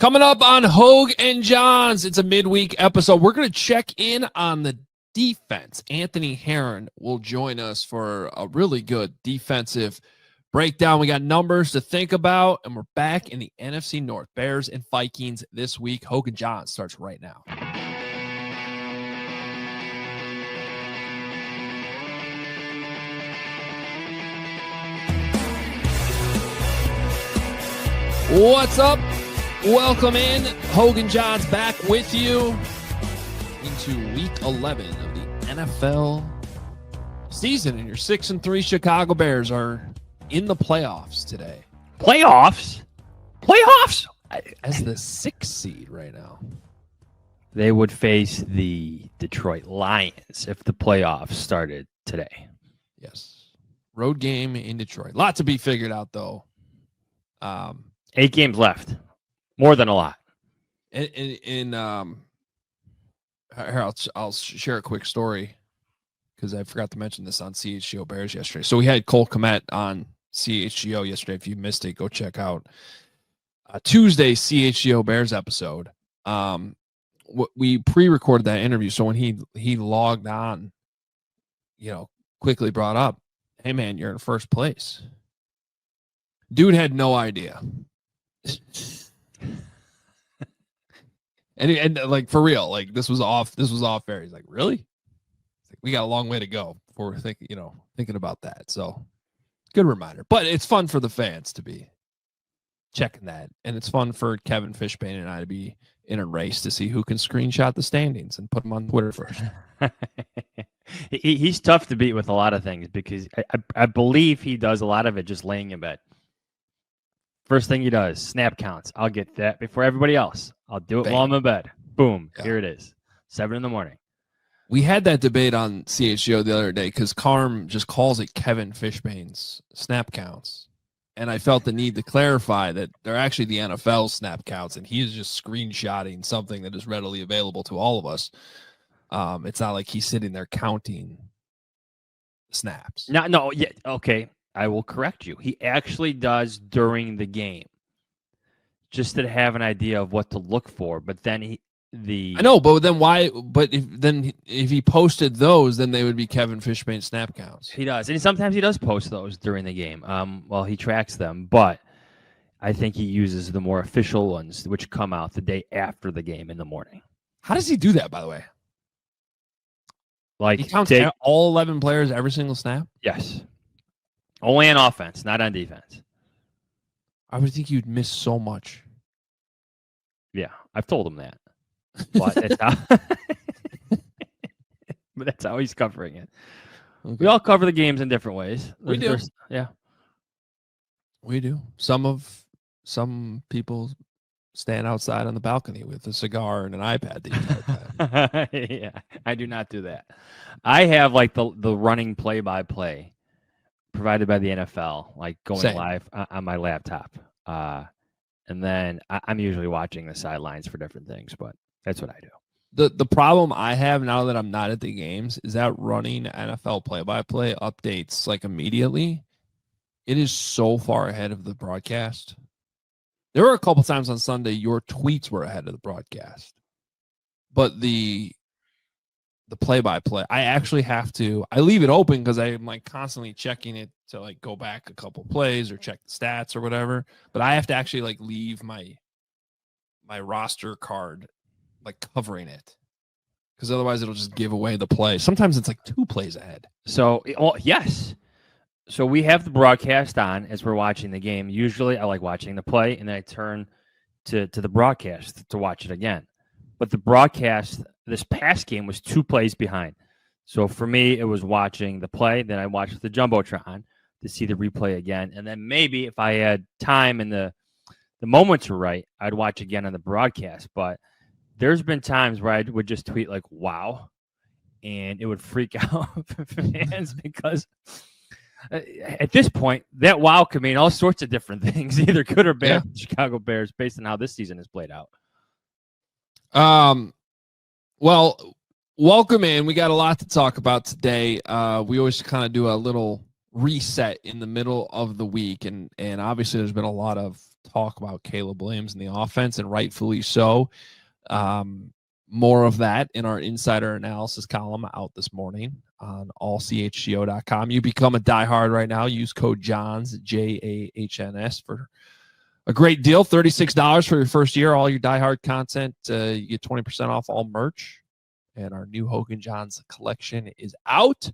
Coming up on Hogue and Johns, it's a midweek episode. We're going to check in on the defense. Anthony Herron will join us for a really good defensive breakdown. We got numbers to think about, and we're back in the NFC North. Bears and Vikings this week. Hogue and Johns starts right now. What's up? Welcome in. Hogue and Johns back with you into week 11 of the NFL season. And your 6-3 Chicago Bears are in the playoffs today. Playoffs? Playoffs? As the 6th seed right now. They would face the Detroit Lions if the playoffs started today. Yes. Road game in Detroit. A lot to be figured out, though. 8 games left. More than a lot. Here, I'll share a quick story because I forgot to mention this on CHGO Bears yesterday. So we had Cole Kmet on CHGO yesterday. If you missed it, go check out Tuesday CHGO Bears episode. We pre-recorded that interview, so when he logged on, quickly brought up, "Hey man, you're in first place." Dude had no idea. And like for real, like this was off air. He's like, "Really?" Like, we got a long way to go before we're thinking about that. So good reminder. But it's fun for the fans to be checking that. And it's fun for Kevin Fishbane and I to be in a race to see who can screenshot the standings and put them on Twitter first. He's tough to beat with a lot of things because I believe he does a lot of it just laying in bed. First thing he does, snap counts. I'll get that before everybody else. I'll do it Bam. While I'm in bed. Boom. Yeah. Here it is. 7 a.m. We had that debate on CHGO the other day because Carm just calls it Kevin Fishbane's snap counts. And I felt the need to clarify that they're actually the NFL snap counts, and he is just screenshotting something that is readily available to all of us. It's not like he's sitting there counting snaps. No, yeah, okay. I will correct you. He actually does during the game, just to have an idea of what to look for. But then I know, but then why? But if he posted those, then they would be Kevin Fishbane snap counts. He does, and sometimes he does post those during the game. Well, he tracks them, but I think he uses the more official ones, which come out the day after the game in the morning. How does he do that, by the way? Like he counts all 11 players every single snap? Yes. Only on offense, not on defense. I would think you'd miss so much. Yeah, I've told him that. But that's how he's covering it. Okay. We all cover the games in different ways. We do. Yeah. We do. Some people stand outside on the balcony with a cigar and an iPad the entire time. Yeah, I do not do that. I have like the running play-by-play provided by the NFL, like going Same. Live on my laptop. And then I'm usually watching the sidelines for different things, but that's what I do. The problem I have now that I'm not at the games is that running NFL play-by-play updates like immediately. It is so far ahead of the broadcast. There were a couple times on Sunday your tweets were ahead of the broadcast. But the play-by-play, I actually have to, I leave it open because I'm like constantly checking it to like go back a couple plays or check the stats or whatever. But I have to actually like leave my roster card like covering it because otherwise it'll just give away the play. Sometimes it's like 2 plays ahead. So, yes. So we have the broadcast on as we're watching the game. Usually I like watching the play and then I turn to the broadcast to watch it again. But the broadcast this past game was 2 plays behind. So for me, it was watching the play. Then I watched the Jumbotron to see the replay again. And then maybe if I had time and the moments were right, I'd watch again on the broadcast. But there's been times where I would just tweet like, wow. And it would freak out fans because at this point, that wow could mean all sorts of different things, either good or bad for the Chicago Bears based on how this season has played out. Well, welcome in. We got a lot to talk about today. We always kind of do a little reset in the middle of the week, and obviously there's been a lot of talk about Caleb Williams and the offense, and rightfully so. More of that in our insider analysis column out this morning on allchgo.com. You become a diehard right now. Use code JAHNS, JAHNS, for a great deal. $36 for your first year. All your diehard content. You get 20% off all merch. And our new Hogan Johns collection is out.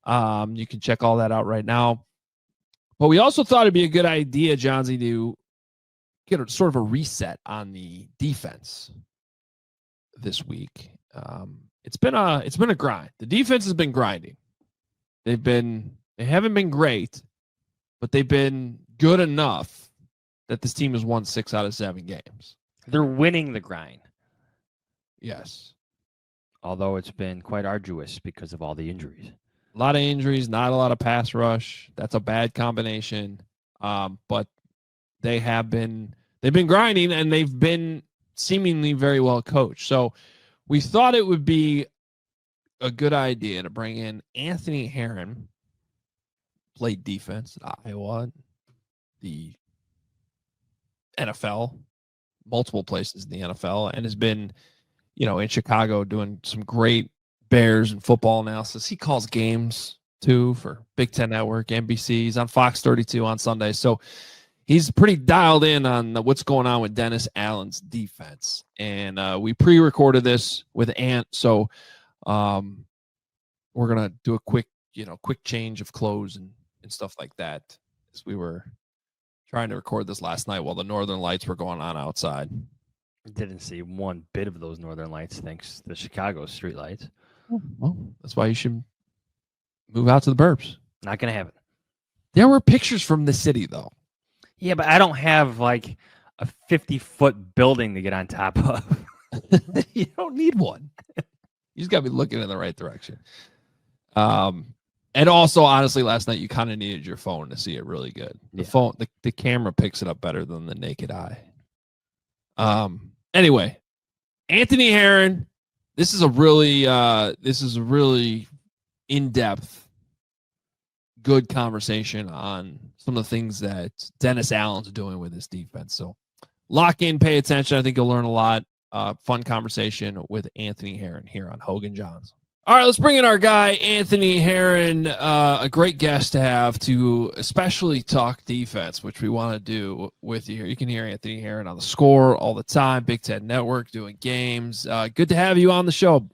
You can check all that out right now. But we also thought it'd be a good idea, Johnsy, to get a sort of a reset on the defense this week. It's been a grind. The defense has been grinding. They haven't been great, but they've been good enough that this team has won 6 out of 7 games. They're winning the grind. Yes. Although it's been quite arduous because of all the injuries. A lot of injuries, not a lot of pass rush. That's a bad combination. But they've been grinding, and they've been seemingly very well coached. So we thought it would be a good idea to bring in Anthony Herron, played defense at Iowa, the NFL, multiple places in the NFL, and has been, in Chicago doing some great Bears and football analysis. He calls games too for Big Ten Network, NBC. He's on Fox 32 on Sunday. So he's pretty dialed in on what's going on with Dennis Allen's defense. And we pre-recorded this with Ant. So we're going to do a quick change of clothes and stuff like that, as we were trying to record this last night while the Northern Lights were going on outside. Didn't see one bit of those Northern Lights thanks to the Chicago street lights. Well, that's why you should move out to the burbs. Not going to have it. There were pictures from the city, though. Yeah, but I don't have like a 50-foot building to get on top of. You don't need one. You just got to be looking in the right direction. And also, honestly, last night you kind of needed your phone to see it really good. The camera picks it up better than the naked eye. Anyway, Anthony Herron. This is a really in-depth, good conversation on some of the things that Dennis Allen's doing with his defense. So lock in, pay attention. I think you'll learn a lot. Fun conversation with Anthony Herron here on Hogan Johns. All right, let's bring in our guy, Anthony Herron, a great guest to have to especially talk defense, which we want to do with you here. You can hear Anthony Herron on The Score all the time, Big Ten Network, doing games. Good to have you on the show.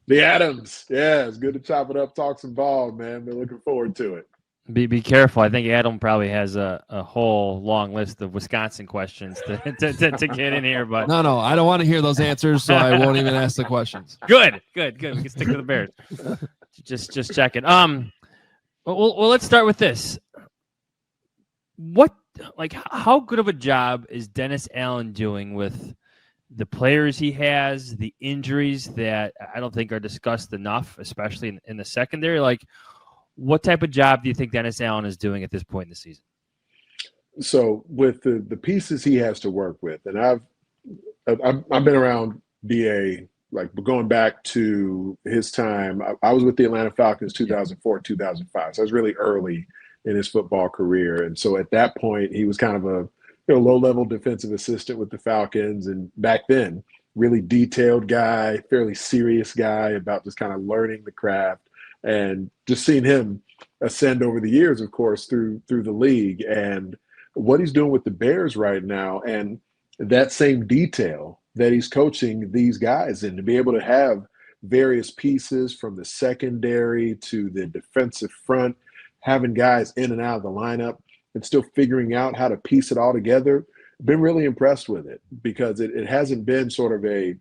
The Adams. Yeah, it's good to chop it up, talk some ball, man. We're looking forward to it. Be careful. I think Adam probably has a whole long list of Wisconsin questions to get in here. But no, I don't want to hear those answers, so I won't even ask the questions. Good. We can stick to the Bears. just checking. Well, let's start with this. How good of a job is Dennis Allen doing with the players he has, the injuries that I don't think are discussed enough, especially in the secondary? What type of job do you think Dennis Allen is doing at this point in the season? So with the pieces he has to work with, and I've been around DA, like going back to his time. I was with the Atlanta Falcons 2004, 2005. So I was really early in his football career. And so at that point, he was kind of a low-level defensive assistant with the Falcons. And back then, really detailed guy, fairly serious guy about just kind of learning the craft. And just seeing him ascend over the years, of course, through the league, and what he's doing with the Bears right now, and that same detail that he's coaching these guys in, to be able to have various pieces from the secondary to the defensive front, having guys in and out of the lineup and still figuring out how to piece it all together. Been really impressed with it, because it hasn't been sort of a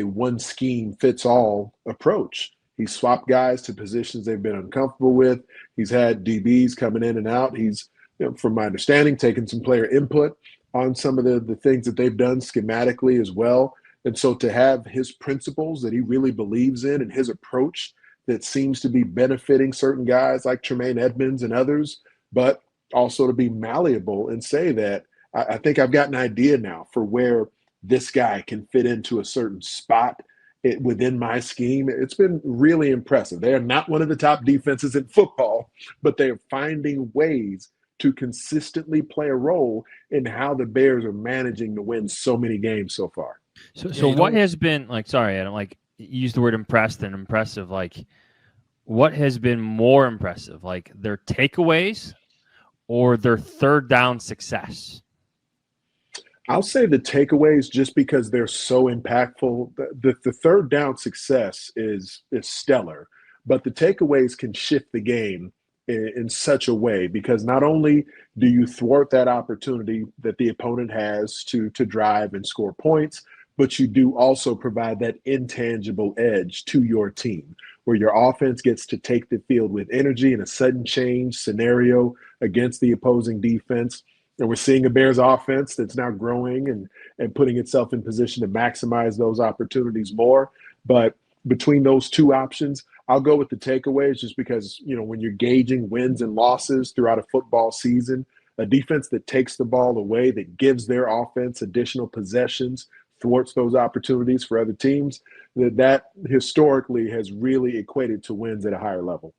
one scheme fits all approach. He's swapped guys to positions they've been uncomfortable with. He's had DBs coming in and out. He's, from my understanding, taken some player input on some of the things that they've done schematically as well. And so to have his principles that he really believes in, and his approach that seems to be benefiting certain guys like Tremaine Edmonds and others, but also to be malleable and say that I think I've got an idea now for where this guy can fit into a certain spot within my scheme. It's been really impressive. They are not one of the top defenses in football, but they are finding ways to consistently play a role in how the Bears are managing to win so many games so far. So what has been like? Sorry, Adam. Like you used the word impressed and impressive. Like what has been more impressive? Like their takeaways or their third down success? I'll say the takeaways just because they're so impactful. The third down success is stellar, but the takeaways can shift the game in such a way because not only do you thwart that opportunity that the opponent has to drive and score points, but you do also provide that intangible edge to your team where your offense gets to take the field with energy in a sudden change scenario against the opposing defense. And we're seeing a Bears offense that's now growing and putting itself in position to maximize those opportunities more. But between those two options, I'll go with the takeaways just because, when you're gauging wins and losses throughout a football season, a defense that takes the ball away, that gives their offense additional possessions, thwarts those opportunities for other teams, that historically has really equated to wins at a higher level.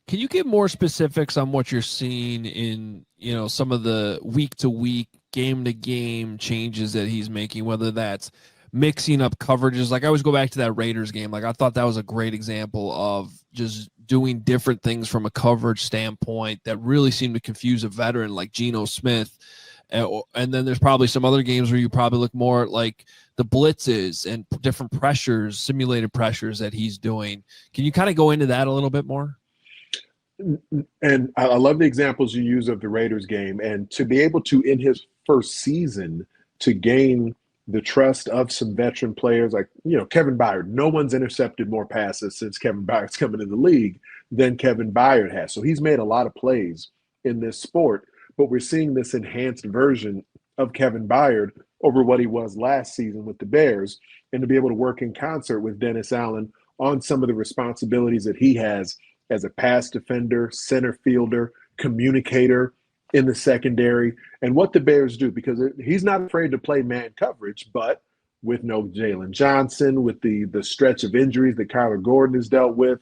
Can you give more specifics on what you're seeing in, some of the week-to-week, game-to-game changes that he's making, whether that's mixing up coverages? Like I always go back to that Raiders game. Like I thought that was a great example of just doing different things from a coverage standpoint that really seemed to confuse a veteran like Geno Smith. And then there's probably some other games where you probably look more at like the blitzes and different pressures, simulated pressures that he's doing. Can you kind of go into that a little bit more? And I love the examples you use of the Raiders game, and to be able to, in his first season, to gain the trust of some veteran players like, Kevin Byard. No one's intercepted more passes since Kevin Byard's coming in the league than Kevin Byard has. So he's made a lot of plays in this sport, but we're seeing this enhanced version of Kevin Byard over what he was last season with the Bears, and to be able to work in concert with Dennis Allen on some of the responsibilities that he has as a pass defender, center fielder, communicator in the secondary, and what the Bears do, because he's not afraid to play man coverage, but with no Jalen Johnson, with the stretch of injuries that Kyler Gordon has dealt with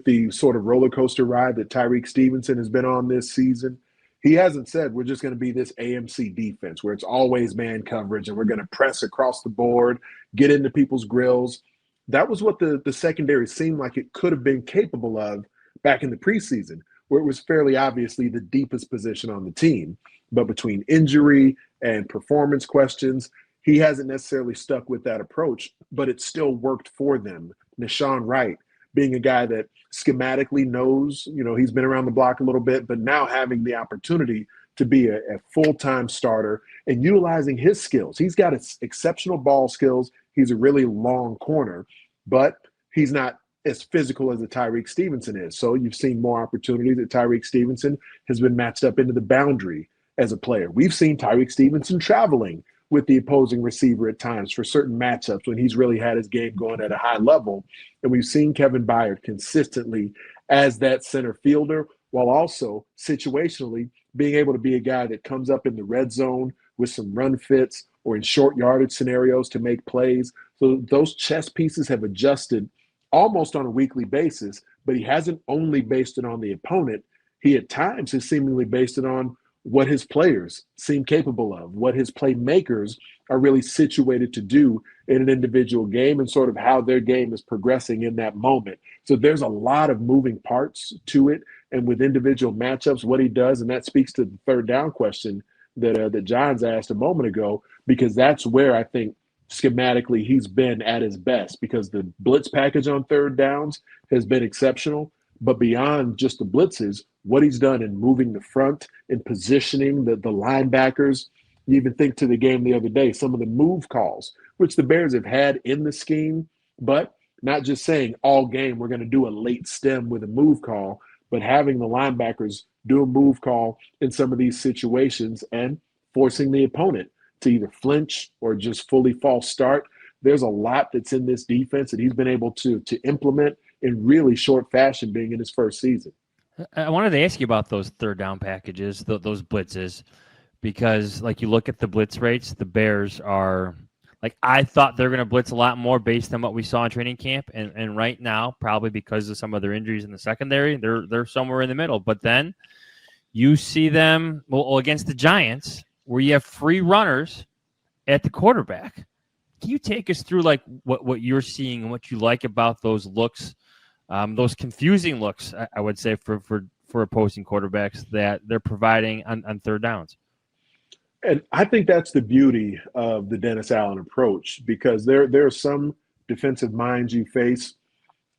the sort of roller coaster ride that Tyreek Stevenson has been on this season, he hasn't said we're just going to be this AMC defense where it's always man coverage and we're going to press across the board, get into people's grills. That was what the secondary seemed like it could have been capable of back in the preseason, where it was fairly obviously the deepest position on the team. But between injury and performance questions, he hasn't necessarily stuck with that approach, but it still worked for them. Nashawn Wright being a guy that schematically knows, he's been around the block a little bit, but now having the opportunity to be a full-time starter and utilizing his skills. He's got exceptional ball skills. He's a really long corner, but he's not as physical as a Tyreek Stevenson is. So you've seen more opportunity that Tyreek Stevenson has been matched up into the boundary as a player. We've seen Tyreek Stevenson traveling with the opposing receiver at times for certain matchups when he's really had his game going at a high level. And we've seen Kevin Byard consistently as that center fielder, while also situationally being able to be a guy that comes up in the red zone with some run fits or in short yardage scenarios to make plays. So those chess pieces have adjusted almost on a weekly basis, but he hasn't only based it on the opponent. He at times has seemingly based it on what his players seem capable of, what his playmakers are really situated to do in an individual game, and sort of how their game is progressing in that moment. So there's a lot of moving parts to it, and with individual matchups, what he does, and that speaks to the third down question that John's asked a moment ago, because that's where I think schematically he's been at his best, because the blitz package on third downs has been exceptional. But beyond just the blitzes, what he's done in moving the front and positioning the linebackers, you even think to the game the other day, some of the move calls, which the Bears have had in the scheme, but not just saying all game we're going to do a late stem with a move call, but having the linebackers do a move call in some of these situations and forcing the opponent to either flinch or just fully false start. There's a lot that's in this defense that he's been able to implement in really short fashion being in his first season. I wanted to ask you about those third down packages, those blitzes, because like you look at the blitz rates, the Bears are like, I thought they're going to blitz a lot more based on what we saw in training camp. And right now, probably because of some of their injuries in the secondary, they're somewhere in the middle. But then You see them against the Giants where you have free runners at the quarterback. Can you take us through like what you're seeing and what you like about those looks, those confusing looks, I would say, for opposing quarterbacks that they're providing on third downs? And I think that's the beauty of the Dennis Allen approach, because there are some defensive minds you face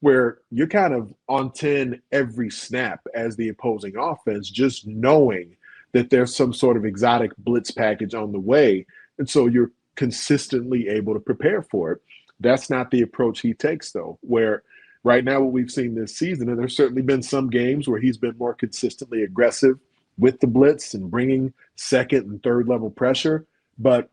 where you're kind of on 10 every snap as the opposing offense, just knowing that there's some sort of exotic blitz package on the way. And so you're consistently able to prepare for it. That's not the approach he takes, though, where right now what we've seen this season, and there's certainly been some games where he's been more consistently aggressive with the blitz and bringing second and third level pressure, but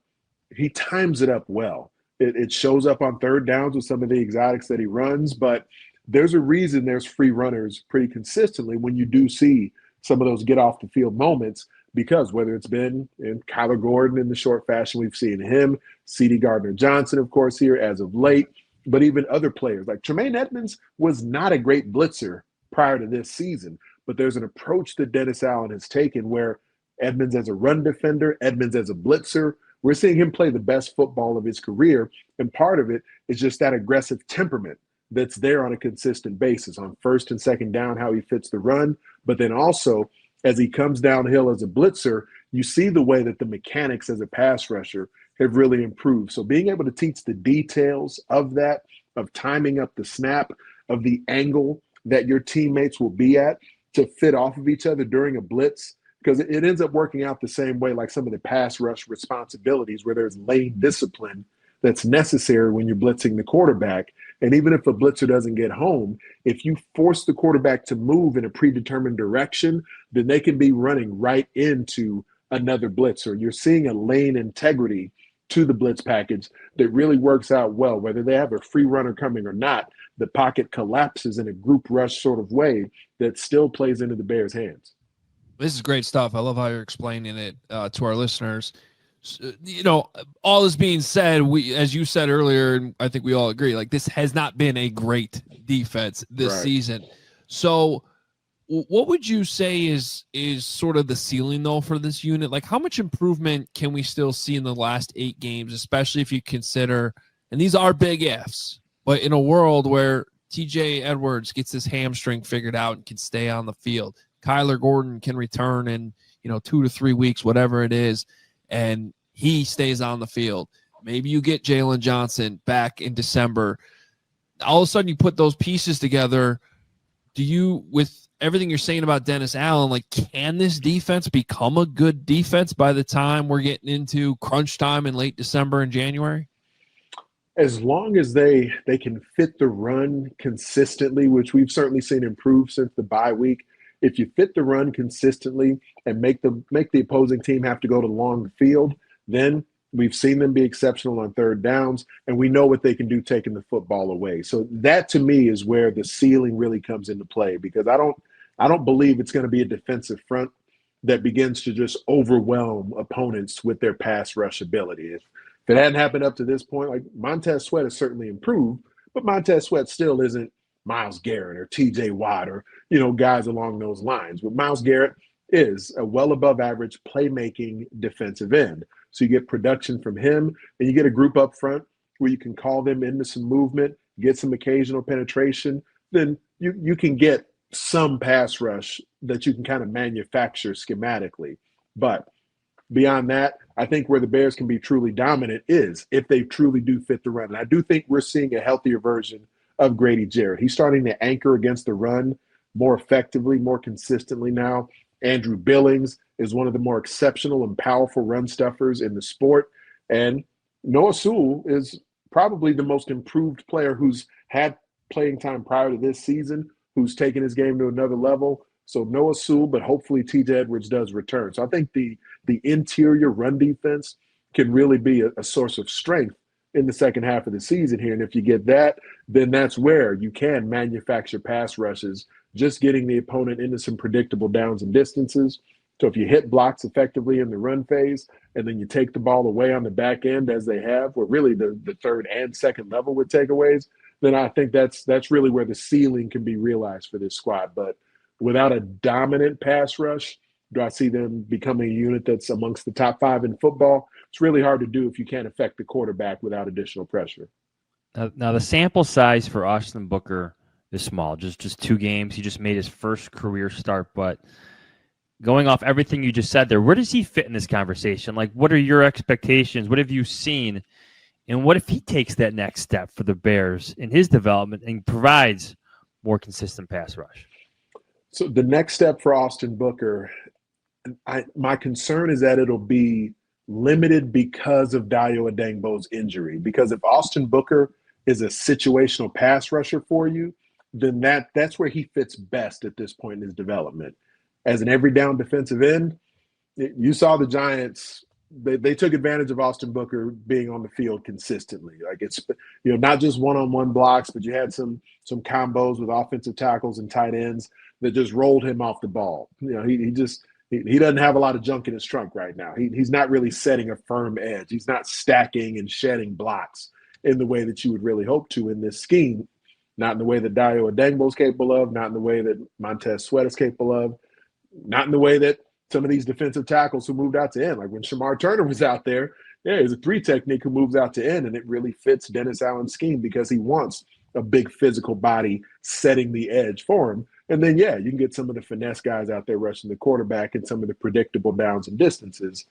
he times it up well. It shows up on third downs with some of the exotics that he runs, but there's a reason there's free runners pretty consistently when you do see some of those get off the field moments, because whether it's been in Kyler Gordon in the short fashion we've seen him, C.D. Gardner-Johnson, of course, here as of late, but even other players like Tremaine Edmonds was not a great blitzer prior to this season, but there's an approach that Dennis Allen has taken where Edmonds as a run defender, Edmonds as a blitzer, we're seeing him play the best football of his career. And part of it is just that aggressive temperament that's there on a consistent basis on first and second down, how he fits the run. But then also, as he comes downhill as a blitzer, you see the way that the mechanics as a pass rusher have really improved. So being able to teach the details of that, of timing up the snap, of the angle that your teammates will be at to fit off of each other during a blitz, because it ends up working out the same way like some of the pass rush responsibilities where there's lane discipline that's necessary when you're blitzing the quarterback. And even if a blitzer doesn't get home, if you force the quarterback to move in a predetermined direction, then they can be running right into another blitzer. You're seeing a lane integrity to the blitz package that really works out well. Whether they have a free runner coming or not, the pocket collapses in a group rush sort of way that still plays into the Bears' hands. This is great stuff. I love how you're explaining it to our listeners. You know, all this being said, as you said earlier, and I think we all agree, like this has not been a great defense this season. So what would you say is sort of the ceiling though for this unit? Like how much improvement can we still see in the last 8 games, especially if you consider, and these are big ifs, but in a world where TJ Edwards gets his hamstring figured out and can stay on the field, Kyler Gordon can return in, 2 to 3 weeks, whatever it is, and he stays on the field. Maybe you get Jalen Johnson back in December. All of a sudden you put those pieces together. Do you, with everything you're saying about Dennis Allen, like can this defense become a good defense by the time we're getting into crunch time in late December and January? As long as they can fit the run consistently, which we've certainly seen improve since the bye week. If you fit the run consistently and make the opposing team have to go to long field, then we've seen them be exceptional on third downs, and we know what they can do taking the football away. So that to me is where the ceiling really comes into play, because I don't believe it's going to be a defensive front that begins to just overwhelm opponents with their pass rush ability. If it hadn't happened up to this point, like Montez Sweat has certainly improved, but Montez Sweat still isn't Myles Garrett or TJ Watt or, guys along those lines. But Myles Garrett is a well above average playmaking defensive end. So you get production from him, and you get a group up front where you can call them into some movement, get some occasional penetration. Then you can get some pass rush that you can kind of manufacture schematically. But beyond that, I think where the Bears can be truly dominant is if they truly do fit the run. And I do think we're seeing a healthier version of Grady Jarrett. He's starting to anchor against the run more effectively, more consistently now. Andrew Billings is one of the more exceptional and powerful run stuffers in the sport. And Noah Sewell is probably the most improved player who's had playing time prior to this season, who's taken his game to another level. So Noah Sewell, but hopefully TJ Edwards does return. So I think the interior run defense can really be a source of strength in the second half of the season here. And if you get that, then that's where you can manufacture pass rushes, just getting the opponent into some predictable downs and distances. So if you hit blocks effectively in the run phase, and then you take the ball away on the back end as they have, where really the third and second level with takeaways, then I think that's really where the ceiling can be realized for this squad. But without a dominant pass rush, Do I see them becoming a unit that's amongst the top 5 in football? It's really hard to do if you can't affect the quarterback without additional pressure. Now the sample size for Austin Booker is small, just 2 games. He just made his first career start, but going off everything you just said there, where does he fit in this conversation? Like, what are your expectations? What have you seen? And what if he takes that next step for the Bears in his development and provides more consistent pass rush? So the next step for Austin Booker, my concern is that it'll be limited because of Dayo Adengbo's injury. Because if Austin Booker is a situational pass rusher for you, then that's where he fits best at this point in his development. As an every down defensive end, you saw the Giants. They took advantage of Austin Booker being on the field consistently. Like, it's, not just one-on-one blocks, but you had some combos with offensive tackles and tight ends that just rolled him off the ball. He doesn't have a lot of junk in his trunk right now. He's not really setting a firm edge. He's not stacking and shedding blocks in the way that you would really hope to in this scheme. Not in the way that Dayo Adengbo is capable of, not in the way that Montez Sweat is capable of, not in the way that some of these defensive tackles who moved out to end. Like when Shamar Turner was out there, he's a 3 technique who moves out to end, and it really fits Dennis Allen's scheme because he wants a big physical body setting the edge for him. And then, you can get some of the finesse guys out there rushing the quarterback and some of the predictable downs and distances.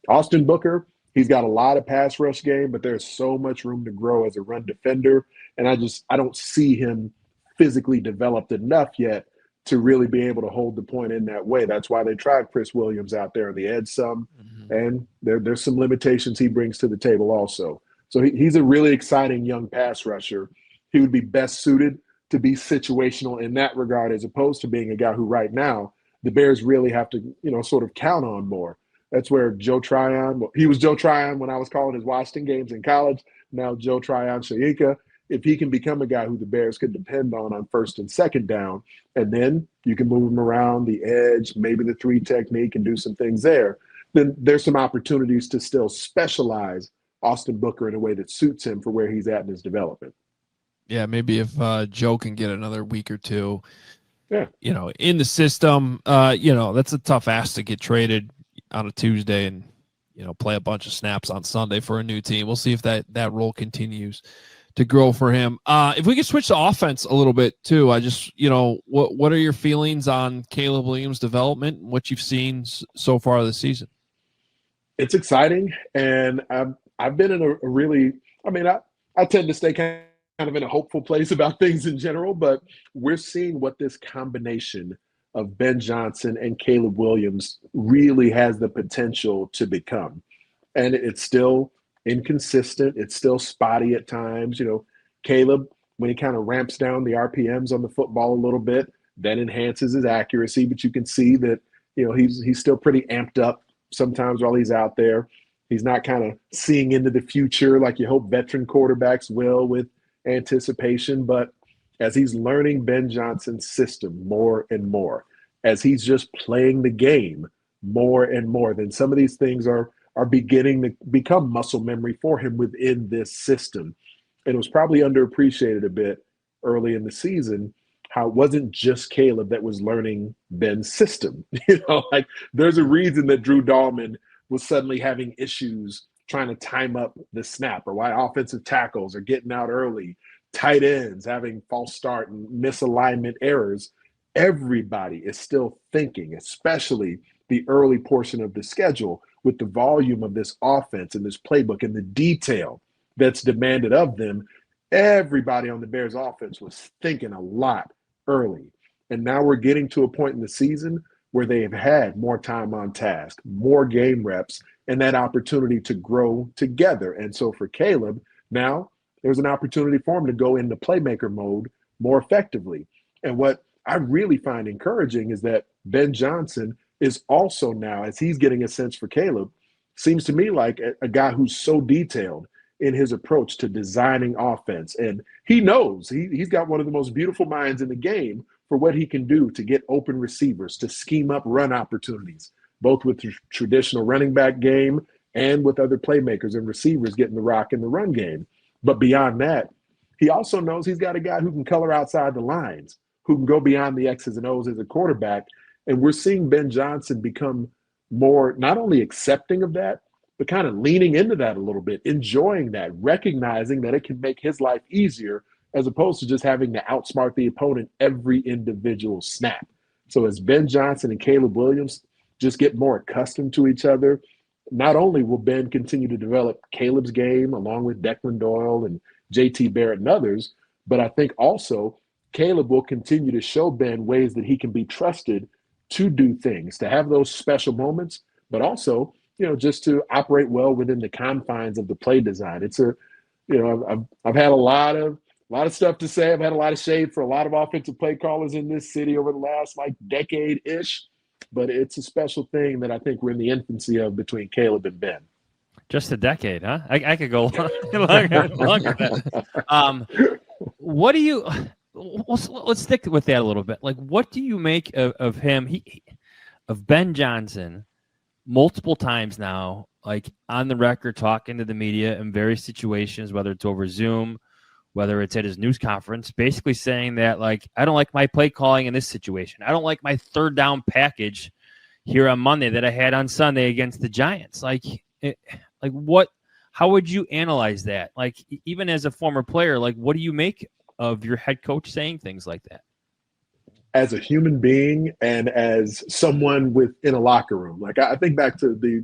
Austin Booker, he's got a lot of pass rush game, but there's so much room to grow as a run defender. And I don't see him physically developed enough yet to really be able to hold the point in that way. That's why they tried Chris Williams out there on the edge some. Mm-hmm. And there's some limitations he brings to the table also. So he's a really exciting young pass rusher. He would be best suited to be situational in that regard, as opposed to being a guy who right now the Bears really have to, sort of count on more. That's where Joe Tryon, he was Joe Tryon when I was calling his Washington games in college. Now Joe Tryon Shayinka. If he can become a guy who the Bears could depend on first and second down, and then you can move him around the edge, maybe the 3 technique and do some things there, then there's some opportunities to still specialize Austin Booker in a way that suits him for where he's at in his development. Yeah, maybe if Joe can get another week or two, in the system, that's a tough ask to get traded on a Tuesday and, play a bunch of snaps on Sunday for a new team. We'll see if that role continues to grow for him. If we could switch to offense a little bit too, I just, what are your feelings on Caleb Williams' development and what you've seen so far this season? It's exciting. And I've been in a really, I tend to stay kind of in a hopeful place about things in general, but we're seeing what this combination of Ben Johnson and Caleb Williams really has the potential to become. And it's still inconsistent. It's still spotty at times. Caleb, when he kind of ramps down the RPMs on the football a little bit, that enhances his accuracy. But you can see that, he's still pretty amped up sometimes while he's out there. He's not kind of seeing into the future like you hope veteran quarterbacks will with anticipation. But as he's learning Ben Johnson's system more and more, as he's just playing the game more and more, then some of these things are beginning to become muscle memory for him within this system. And it was probably underappreciated a bit early in the season how it wasn't just Caleb that was learning Ben's system. There's a reason that Drew Dahlman was suddenly having issues trying to time up the snap, or why offensive tackles are getting out early, tight ends having false start and misalignment errors. Everybody is still thinking, especially the early portion of the schedule, with the volume of this offense and this playbook and the detail that's demanded of them. Everybody on the Bears offense was thinking a lot early. And now we're getting to a point in the season where they have had more time on task, more game reps, and that opportunity to grow together. And so for Caleb, now there's an opportunity for him to go into playmaker mode more effectively. And what I really find encouraging is that Ben Johnson is also now, as he's getting a sense for Caleb, seems to me like a guy who's so detailed in his approach to designing offense. And he knows he's got one of the most beautiful minds in the game for what he can do to get open receivers, to scheme up run opportunities, both with the traditional running back game and with other playmakers and receivers getting the rock in the run game. But beyond that, he also knows he's got a guy who can color outside the lines, who can go beyond the X's and O's as a quarterback And we're seeing Ben Johnson become more not only accepting of that, but kind of leaning into that a little bit, enjoying that, recognizing that it can make his life easier as opposed to just having to outsmart the opponent every individual snap. So as Ben Johnson and Caleb Williams just get more accustomed to each other, not only will Ben continue to develop Caleb's game along with Declan Doyle and JT Barrett and others, but I think also Caleb will continue to show Ben ways that he can be trusted to do things, to have those special moments, but also, just to operate well within the confines of the play design. It's I've had a lot of stuff to say. I've had a lot of shade for a lot of offensive play callers in this city over the last decade-ish, but it's a special thing that I think we're in the infancy of between Caleb and Ben. Just a decade, huh? I could go longer than that. What do you? Let's stick with that a little bit. Like, what do you make of him? Of Ben Johnson, multiple times now, like on the record, talking to the media in various situations, whether it's over Zoom, whether it's at his news conference, basically saying that, like, I don't like my play calling in this situation. I don't like my third down package here on Monday that I had on Sunday against the Giants. What? How would you analyze that? Like, even as a former player, like, what do you make of your head coach saying things like that? As a human being and as someone within a locker room, like I think back to the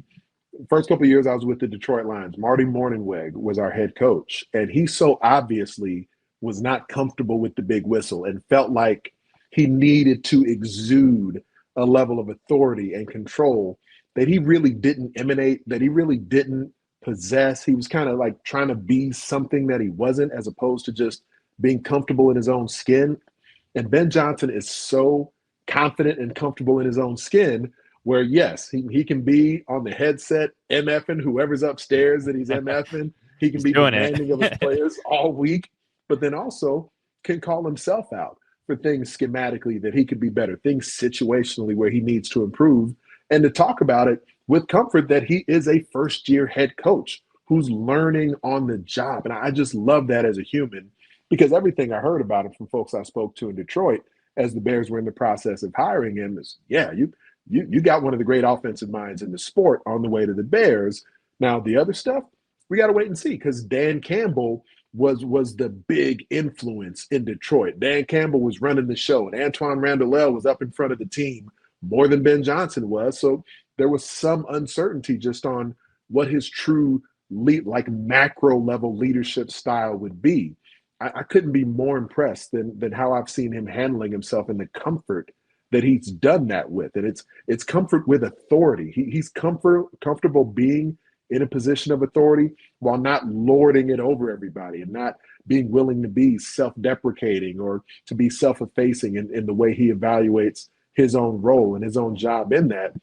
first couple of years I was with the Detroit Lions. Marty Mornhinweg was our head coach, and he so obviously was not comfortable with the big whistle and felt like he needed to exude a level of authority and control that he really didn't emanate, that he really didn't possess. He was kind of like trying to be something that he wasn't, as opposed to just being comfortable in his own skin. And Ben Johnson is so confident and comfortable in his own skin where, yes, he can be on the headset MFing whoever's upstairs that he's MFing. He can be demanding of his players all week, but then also can call himself out for things schematically that he could be better, things situationally where he needs to improve, and to talk about it with comfort that he is a first-year head coach who's learning on the job. And I just love that as a human, because everything I heard about him from folks I spoke to in Detroit as the Bears were in the process of hiring him is, yeah, you got one of the great offensive minds in the sport on the way to the Bears. Now, the other stuff, we got to wait and see, because Dan Campbell was the big influence in Detroit. Dan Campbell was running the show, and Antoine Randall was up in front of the team more than Ben Johnson was. So there was some uncertainty just on what his true macro level leadership style would be. I couldn't be more impressed than how I've seen him handling himself and the comfort that he's done that with. And it's comfort with authority. He's comfortable being in a position of authority while not lording it over everybody and not being willing to be self-deprecating or to be self-effacing in the way he evaluates his own role and his own job in that.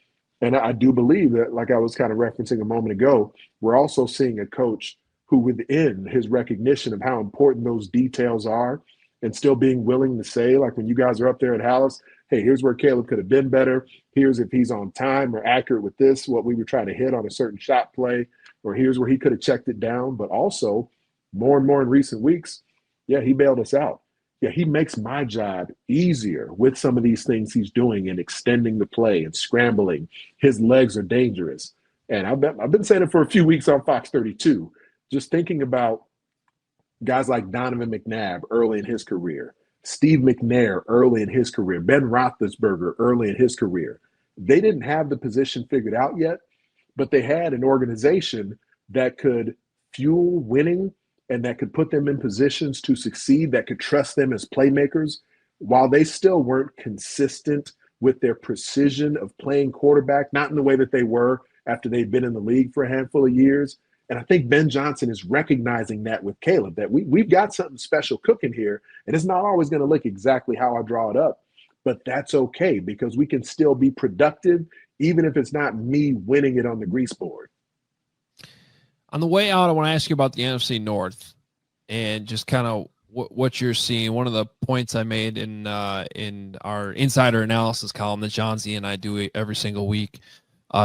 And I do believe that, like I was kind of referencing a moment ago, we're also seeing a coach who, within his recognition of how important those details are and still being willing to say, like when you guys are up there at Hallis, hey, here's where Caleb could have been better. Here's if he's on time or accurate with this, what we were trying to hit on a certain shot play, or here's where he could have checked it down. But also, more and more in recent weeks, yeah, he bailed us out. Yeah, he makes my job easier with some of these things he's doing and extending the play and scrambling. His legs are dangerous. And I've been saying it for a few weeks on Fox 32, just thinking about guys like Donovan McNabb early in his career, Steve McNair early in his career, Ben Roethlisberger early in his career. They didn't have the position figured out yet, but they had an organization that could fuel winning and that could put them in positions to succeed, that could trust them as playmakers, while they still weren't consistent with their precision of playing quarterback, not in the way that they were after they'd been in the league for a handful of years. And I think Ben Johnson is recognizing that with Caleb, that we've got something special cooking here, and it's not always going to look exactly how I draw it up, but that's okay, because we can still be productive, even if it's not me winning it on the grease board. On the way out, I want to ask you about the NFC North and just kind of what you're seeing. One of the points I made in our insider analysis column that John Z and I do every single week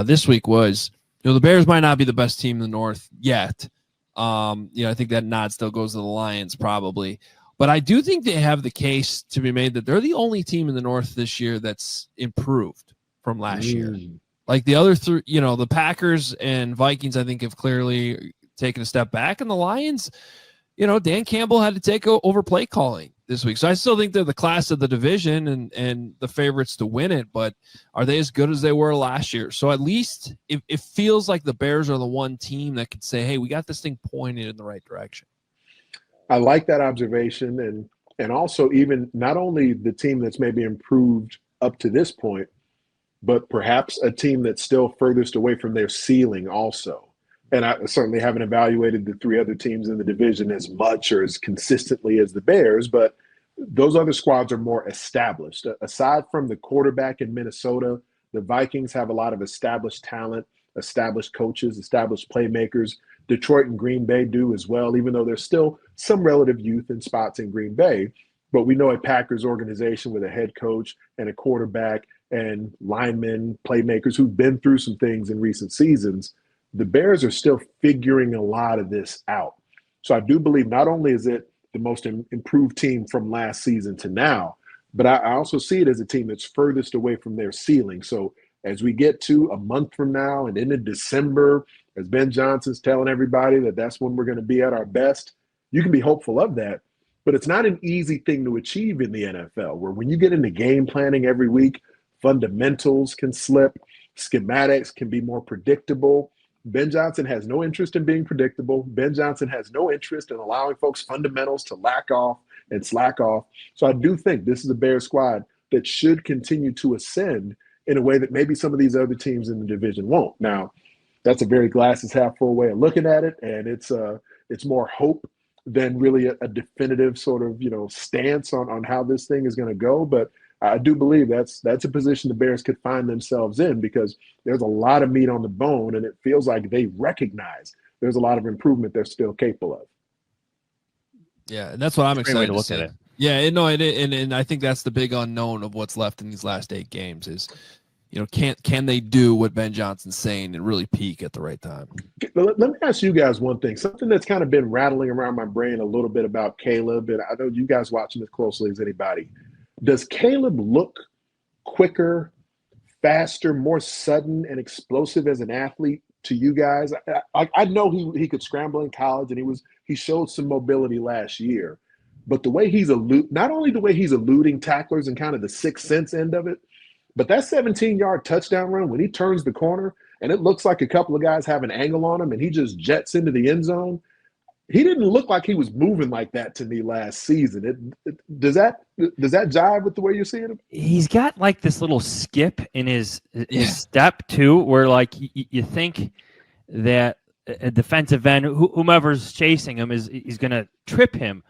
this week was, the Bears might not be the best team in the North yet. I think that nod still goes to the Lions probably. But I do think they have the case to be made that they're the only team in the North this year that's improved from last year. Like the other three, the Packers and Vikings, I think, have clearly taken a step back. And the Lions, Dan Campbell had to take over play calling this week. So I still think they're the class of the division and the favorites to win it. But are they as good as they were last year? So at least it feels like the Bears are the one team that could say, hey, we got this thing pointed in the right direction. I like that observation, and also even not only the team that's maybe improved up to this point, but perhaps a team that's still furthest away from their ceiling also. And I certainly haven't evaluated the three other teams in the division as much or as consistently as the Bears, but those other squads are more established. Aside from the quarterback in Minnesota, the Vikings have a lot of established talent, established coaches, established playmakers. Detroit and Green Bay do as well, even though there's still some relative youth in spots in Green Bay. But we know a Packers organization with a head coach and a quarterback and linemen, playmakers who've been through some things in recent seasons. The Bears are still figuring a lot of this out. So I do believe not only is it the most improved team from last season to now, but I also see it as a team that's furthest away from their ceiling. So as we get to a month from now and into December, as Ben Johnson's telling everybody that that's when we're going to be at our best, you can be hopeful of that. But it's not an easy thing to achieve in the NFL, where when you get into game planning every week, fundamentals can slip, schematics can be more predictable. Ben Johnson has no interest in being predictable. Ben Johnson has no interest in allowing folks' fundamentals to lack off and slack off. So I do think this is a Bears squad that should continue to ascend in a way that maybe some of these other teams in the division won't. Now, that's a very glasses half full way of looking at it, and it's more hope than really a definitive sort of stance on how this thing is going to go. But I do believe that's a position the Bears could find themselves in, because there's a lot of meat on the bone, and it feels like they recognize there's a lot of improvement they're still capable of. Yeah, and that's what I'm excited to look at it. Yeah, and I think that's the big unknown of what's left in these last 8 games is, can they do what Ben Johnson's saying and really peak at the right time? Let me ask you guys one thing, something that's kind of been rattling around my brain a little bit about Caleb, and I know you guys watching as closely as anybody. Does Caleb look quicker, faster, more sudden and explosive as an athlete to you guys? I know he could scramble in college, and he showed some mobility last year, but the way not only the way he's eluding tacklers and kind of the sixth sense end of it, but that 17-yard touchdown run when he turns the corner and it looks like a couple of guys have an angle on him and he just jets into the end zone. He didn't look like he was moving like that to me last season. Does that jive with the way you're seeing him? He's got like this little skip in his step too, where like you think that a defensive end, whomever's chasing him, he's going to trip him.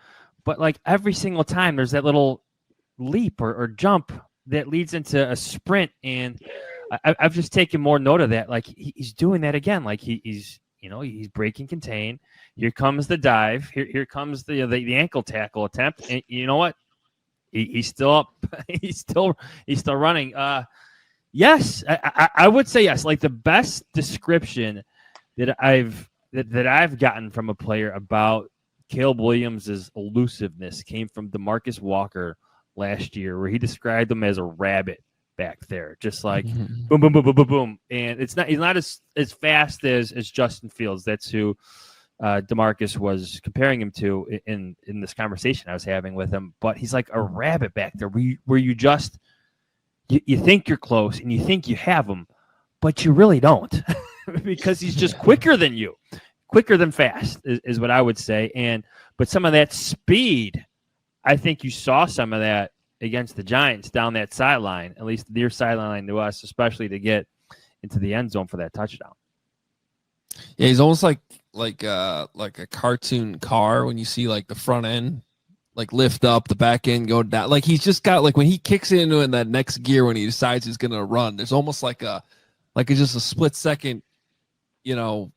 But like every single time there's that little leap or jump that leads into a sprint. And I've just taken more note of that. Like he's doing that again. Like he's breaking contain. Here comes the dive. Here comes the ankle tackle attempt. And you know what? He's still up. he's still running. Yes, I would say yes. Like the best description that I've gotten from a player about Caleb Williams' elusiveness came from DeMarcus Walker last year, where he described him as a rabbit back there, just like boom, boom, boom, boom, boom, boom. And he's not as fast as Justin Fields. That's who DeMarcus was comparing him to in this conversation I was having with him. But he's like a rabbit back there, where you just you think you're close and you think you have him, but you really don't, because he's just quicker than you, quicker than fast is what I would say. But some of that speed, I think you saw some of that against the Giants down that sideline, at least near sideline to us, especially to get into the end zone for that touchdown. Yeah, he's almost like a cartoon car when you see like the front end like lift up, the back end go down. Like he's just got like when he kicks into in that next gear when he decides he's gonna run, there's almost like it's just a split second, you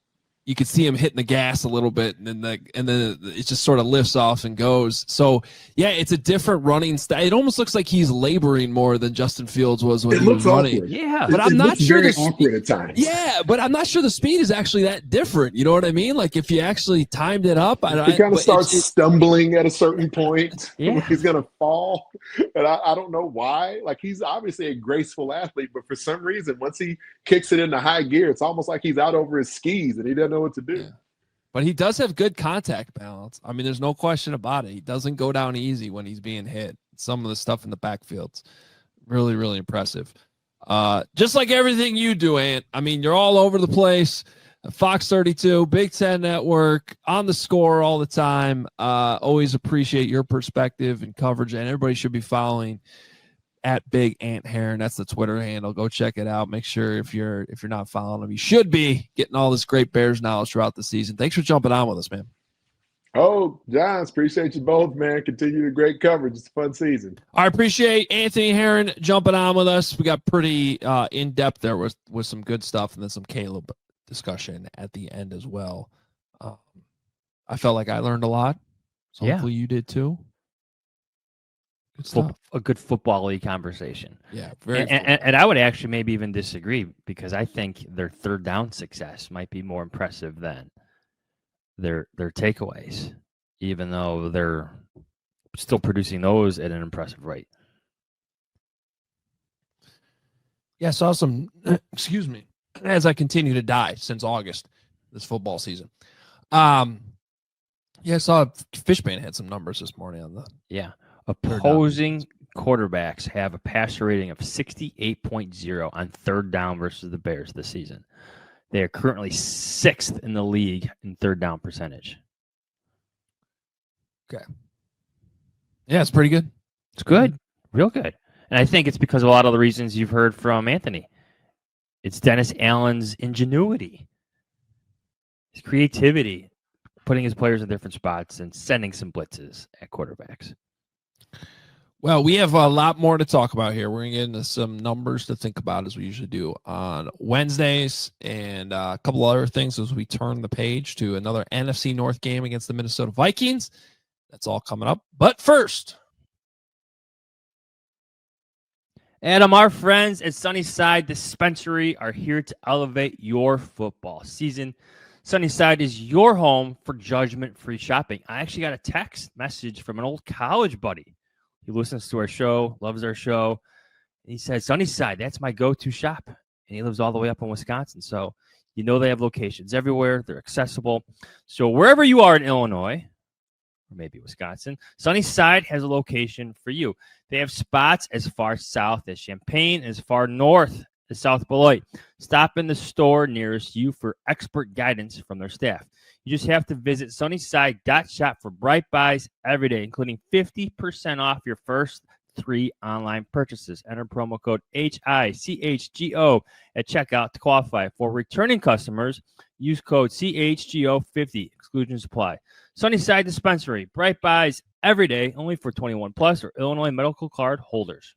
you could see him hitting the gas a little bit, and then it just sort of lifts off and goes. So yeah, it's a different running style. It almost looks like he's laboring more than Justin Fields was when he was running. Awkward. Yeah, but I'm not sure very awkward at times. Yeah, but I'm not sure the speed is actually that different. You know what I mean? Like if you actually timed it up, he kind of starts stumbling at a certain point. Yeah, he's gonna fall, and I don't know why. Like he's obviously a graceful athlete, but for some reason, once he kicks it into high gear, it's almost like he's out over his skis and he doesn't know what to do. Yeah. But he does have good contact balance. I mean, there's no question about it. He doesn't go down easy when he's being hit. Some of the stuff in the backfield's really, really impressive. Just like everything you do, Ant. I mean, you're all over the place. Fox 32, Big Ten Network, on the score all the time. Always appreciate your perspective and coverage, and everybody should be following at Big Ant Herron. That's the Twitter handle. Go check it out. Make sure if you're not following him, you should be getting all this great Bears knowledge throughout the season. Thanks for jumping on with us, man. Oh, Johns, appreciate you both, man. Continue the great coverage. It's a fun season. I appreciate Anthony Herron jumping on with us. We got pretty in depth there with some good stuff, and then some Caleb discussion at the end as well. I felt like I learned a lot. So hopefully you did too. A good football-y conversation. Yeah, and I would actually maybe even disagree, because I think their third down success might be more impressive than their takeaways, even though they're still producing those at an impressive rate. Yeah, saw some. Excuse me, as I continue to die since August this football season. Yeah, I saw Fishbane had some numbers this morning on the Opposing quarterbacks have a passer rating of 68.0 on third down versus the Bears this season. They are currently 6th in the league in third down percentage. Okay. Yeah, it's pretty good. It's good. Real good. And I think it's because of a lot of the reasons you've heard from Anthony. It's Dennis Allen's ingenuity, his creativity, putting his players in different spots and sending some blitzes at quarterbacks. Well, we have a lot more to talk about here. We're going to get into some numbers to think about, as we usually do on Wednesdays, and a couple other things as we turn the page to another NFC North game against the Minnesota Vikings. That's all coming up. But first, Adam, our friends at Sunnyside Dispensary are here to elevate your football season. Sunnyside is your home for judgment-free shopping. I actually got a text message from an old college buddy. He listens to our show, loves our show. He said, Sunnyside, that's my go-to shop. And he lives all the way up in Wisconsin. So, you know, they have locations everywhere. They're accessible. So wherever you are in Illinois, or maybe Wisconsin, Sunnyside has a location for you. They have spots as far south as Champaign, as far north as South Beloit. Stop in the store nearest you for expert guidance from their staff. You just have to visit sunnyside.shop for bright buys every day, including 50% off your first 3 online purchases. Enter promo code HICHGO at checkout to qualify. For returning customers, use code CHGO50. Exclusions apply. Sunnyside Dispensary, bright buys every day, only for 21 plus or Illinois medical card holders.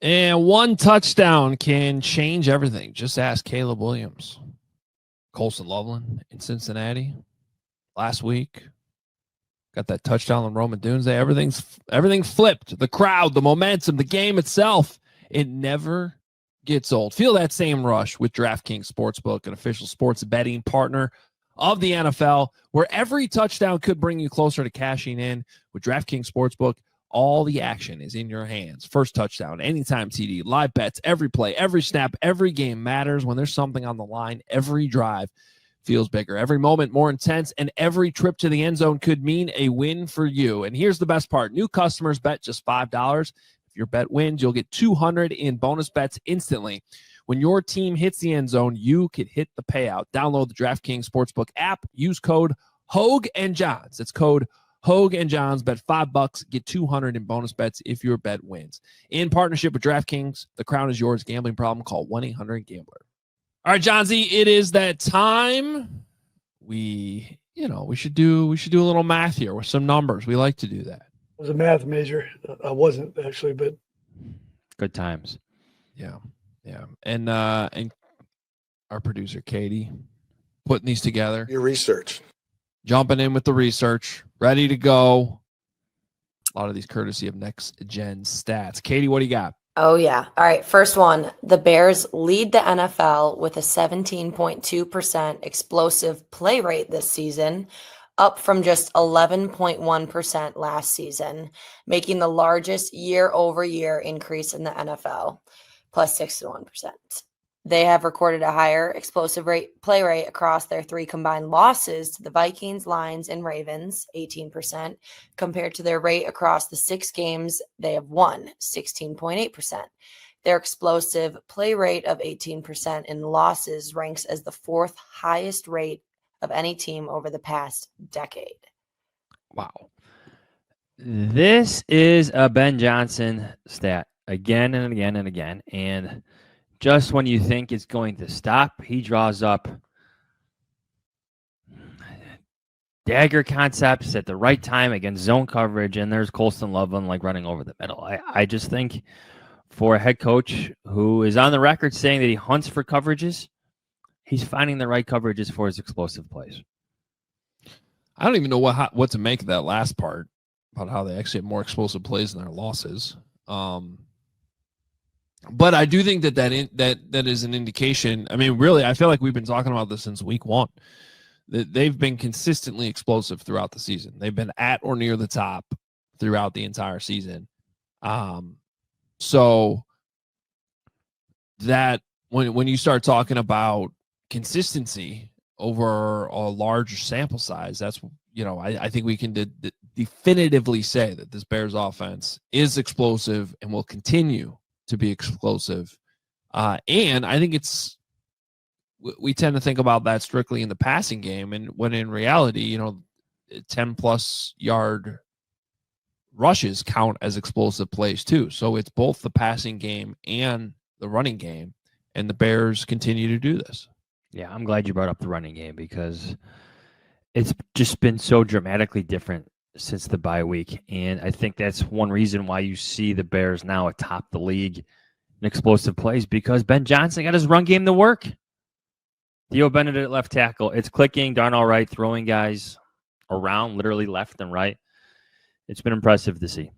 And one touchdown can change everything. Just ask Caleb Williams. Colson Loveland in Cincinnati last week. Got that touchdown on Roman Doomsday. Everything flipped. The crowd, the momentum, the game itself. It never gets old. Feel that same rush with DraftKings Sportsbook, an official sports betting partner of the NFL, where every touchdown could bring you closer to cashing in. With DraftKings Sportsbook, all the action is in your hands. First touchdown, anytime TD, live bets, every play, every snap, every game matters. When there's something on the line, every drive feels bigger, every moment more intense, and every trip to the end zone could mean a win for you. And here's the best part. New customers bet just $5. If your bet wins, you'll get $200 in bonus bets instantly. When your team hits the end zone, you could hit the payout. Download the DraftKings Sportsbook app. Use code Hogue and Johns. It's code Hogue and Johns. Bet $5, get $200 in bonus bets if your bet wins. In partnership with DraftKings, the crown is yours. Gambling problem? Call 1-800-GAMBLER. All right, Johnsy, it is that time. We should do a little math here with some numbers. We like to do that. I was a math major. I wasn't actually, but good times. Yeah. And our producer Katie putting these together. Your research. Jumping in with the research, ready to go. A lot of these courtesy of Next Gen Stats. Katie, what do you got? Oh, yeah. All right. First one. The Bears lead the NFL with a 17.2% explosive play rate this season, up from just 11.1% last season, making the largest year-over-year increase in the NFL, plus 61%. They have recorded a higher explosive play rate across their 3 combined losses to the Vikings, Lions, and Ravens, 18%, compared to their rate across the 6 games they have won, 16.8%. Their explosive play rate of 18% in losses ranks as the 4th highest rate of any team over the past decade. Wow. This is a Ben Johnson stat again and again and again. And just when you think it's going to stop, he draws up dagger concepts at the right time against zone coverage, and there's Colston Loveland like running over the middle. I just think for a head coach who is on the record saying that he hunts for coverages, he's finding the right coverages for his explosive plays. I don't even know what to make of that last part about how they actually have more explosive plays than their losses. But I do think that is an indication. I mean, really, I feel like we've been talking about this since week 1. That they've been consistently explosive throughout the season. They've been at or near the top throughout the entire season. So that when you start talking about consistency over a larger sample size, that's, I think we can definitively say that this Bears offense is explosive and will continue to be explosive. And I think we tend to think about that strictly in the passing game, and when in reality, 10 plus yard rushes count as explosive plays too. So it's both the passing game and the running game, and the Bears continue to do this. Yeah, I'm glad you brought up the running game because it's just been so dramatically different since the bye week. And I think that's one reason why you see the Bears now atop the league in explosive plays, because Ben Johnson got his run game to work. Theo Bennett at left tackle. It's clicking. Darnell Wright throwing guys around, literally left and right. It's been impressive to see.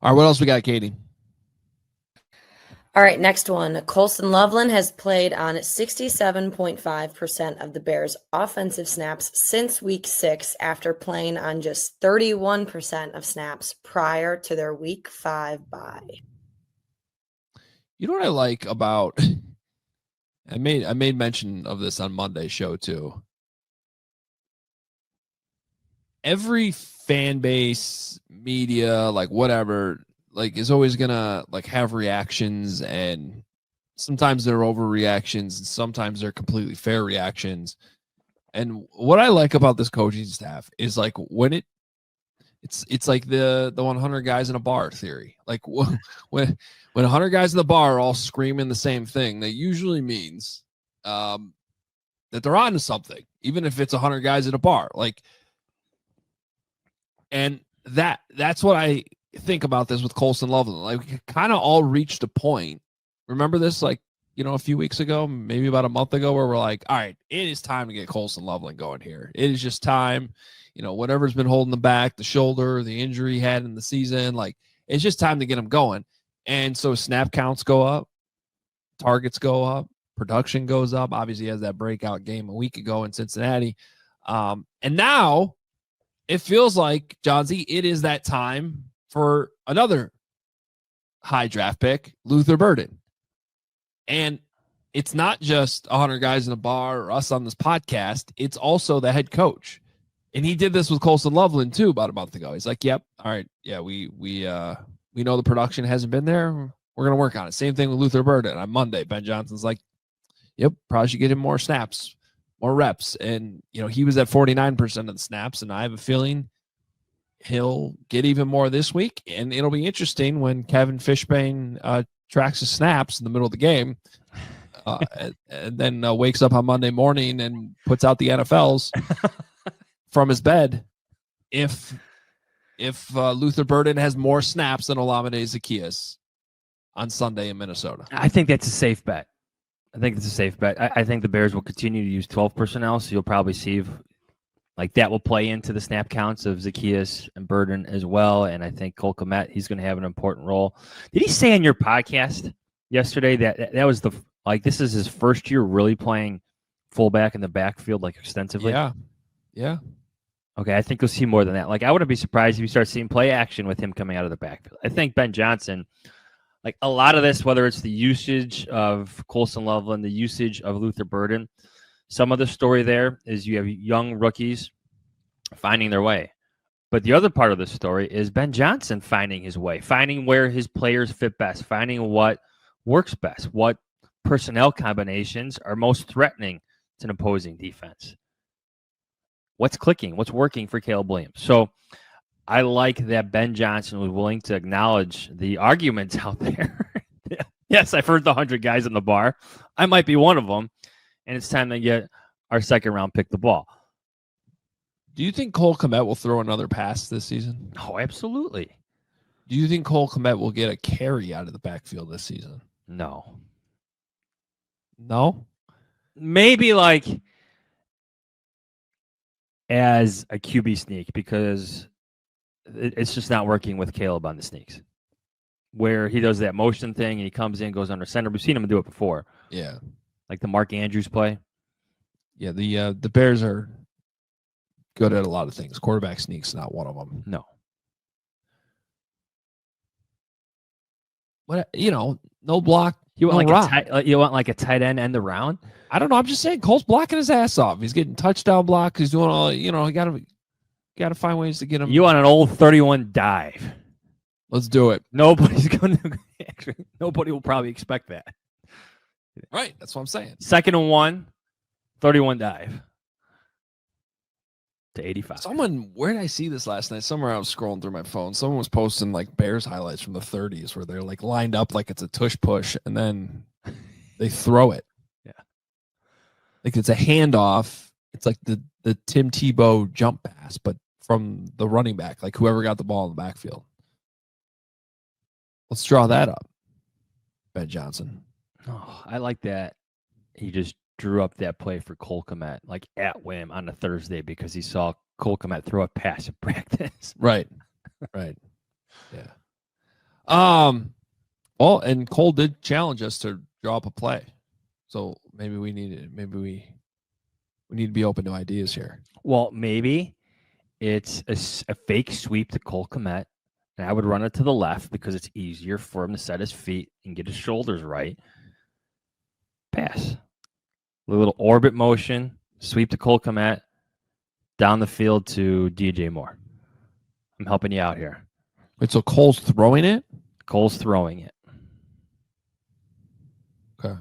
All right, what else we got, Katie? All right, next one. Colston Loveland has played on 67.5% of the Bears' offensive snaps since week 6 after playing on just 31% of snaps prior to their week 5 bye. You know what I like about I made mention of this on Monday's show too. Every fan base, media, like whatever, like is always gonna like have reactions, and sometimes they're overreactions and sometimes they're completely fair reactions. And what I like about this coaching staff is like when it's like the 100 guys in a bar theory. Like when 100 guys in the bar are all screaming the same thing, that usually means that they're on to something, even if it's 100 guys in a bar. Like, and that's what I think about this with Colston Loveland. Like, we kind of all reached a point. Remember this, like, a few weeks ago, maybe about a month ago, where we're like, all right, it is time to get Colston Loveland going here. It is just time. Whatever's been holding them back, the shoulder, the injury he had in the season, like, it's just time to get him going. And so snap counts go up, targets go up, production goes up. Obviously, he has that breakout game a week ago in Cincinnati. And now it feels like, John Z, it is that time for another high draft pick, Luther Burden. And it's not just 100 guys in a bar or us on this podcast. It's also the head coach. And he did this with Colston Loveland too about a month ago. He's like, yep, all right, yeah, we know the production hasn't been there. We're going to work on it. Same thing with Luther Burden. On Monday, Ben Johnson's like, yep, probably should get him more snaps, more reps. And, he was at 49% of the snaps, and I have a feeling he'll get even more this week. And it'll be interesting when Kevin Fishbane tracks his snaps in the middle of the game and then wakes up on Monday morning and puts out the NFLs from his bed. If Luther Burden has more snaps than Olamide Zaccheaus on Sunday in Minnesota. I think that's a safe bet. I think it's a safe bet. I think the Bears will continue to use 12 personnel, so you'll probably see like that will play into the snap counts of Zacchaeus and Burden as well. And I think Cole Kmet, he's going to have an important role. Did he say on your podcast yesterday that was this is his first year really playing fullback in the backfield like extensively? Yeah. Okay, I think you'll see more than that. Like, I wouldn't be surprised if you start seeing play action with him coming out of the backfield. I think Ben Johnson, like a lot of this, whether it's the usage of Colson Loveland, the usage of Luther Burden, some of the story there is you have young rookies finding their way. But the other part of the story is Ben Johnson finding his way, finding where his players fit best, finding what works best, what personnel combinations are most threatening to an opposing defense. What's clicking? What's working for Caleb Williams? So I like that Ben Johnson was willing to acknowledge the arguments out there. Yes, I've heard the 100 guys in the bar. I might be one of them. And it's time to get our second round pick the ball. Do you think Cole Kmet will throw another pass this season? Oh, absolutely. Do you think Cole Kmet will get a carry out of the backfield this season? No. No? Maybe like as a QB sneak, because it's just not working with Caleb on the sneaks, where he does that motion thing and he comes in, goes under center. We've seen him do it before. Yeah. Like the Mark Andrews play. Yeah, the Bears are good at a lot of things. Quarterback sneak's not one of them. No. What, no block. You want no like a tight end the round? I don't know. I'm just saying Cole's blocking his ass off. He's getting touchdown blocks. He's doing all, you gotta find ways to get him. You want an old 31 dive. Let's do it. Nobody's going to actually, nobody will probably expect that. Right. That's what I'm saying. 2nd and 1, 31 dive to 85. Where did I see this last night? Somewhere I was scrolling through my phone. Someone was posting like Bears highlights from the 30s where they're like lined up like it's a tush push and then they throw it. Yeah. Like it's a handoff. It's like the Tim Tebow jump pass, but from the running back, like whoever got the ball in the backfield. Let's draw that up. Ben Johnson. Oh, I like that. He just drew up that play for Cole Kmet, like at whim on a Thursday because he saw Cole Kmet throw a pass at practice. Right. Yeah. Well, and Cole did challenge us to draw up a play. So maybe we need to be open to ideas here. Well, maybe it's a fake sweep to Cole Kmet, and I would run it to the left because it's easier for him to set his feet and get his shoulders right. Pass. A little orbit motion, sweep to Cole Kmet, down the field to DJ Moore. I'm helping you out here. Wait, so Cole's throwing it? Cole's throwing it. Okay.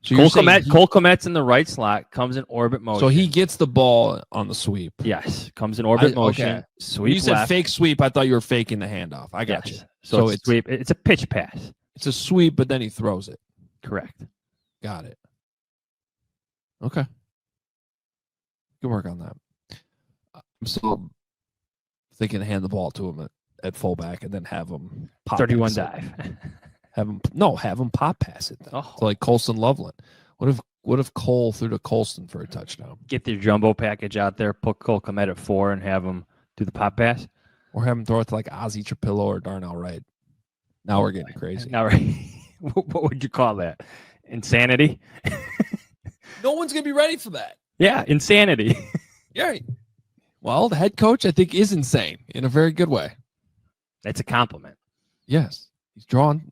So Cole Kmet's in the right slot, comes in orbit motion. So he gets the ball on the sweep. Yes, comes in orbit motion. Okay. Sweep When you said left. fake sweep, I thought you were faking the handoff. I got you. So it's sweep. It's a pitch pass. It's a sweep, but then he throws it. Correct. Got it. Okay. Good work on that. I'm still thinking to hand the ball to him at fullback and then have him pop 31 pass dive. it. Have him pop pass it then. Oh. To like Colson Loveland. What if Cole threw to Colston for a touchdown? Get the jumbo package out there, put Cole Kmet at 4 and have him do the pop pass. Or have him throw it to like Ozzie Trapillo or Darnell Wright. Now we're getting crazy. Now, what would you call that? Insanity? No one's going to be ready for that. Yeah, insanity. Yeah. Well, the head coach, I think, is insane in a very good way. That's a compliment. Yes. He's drawing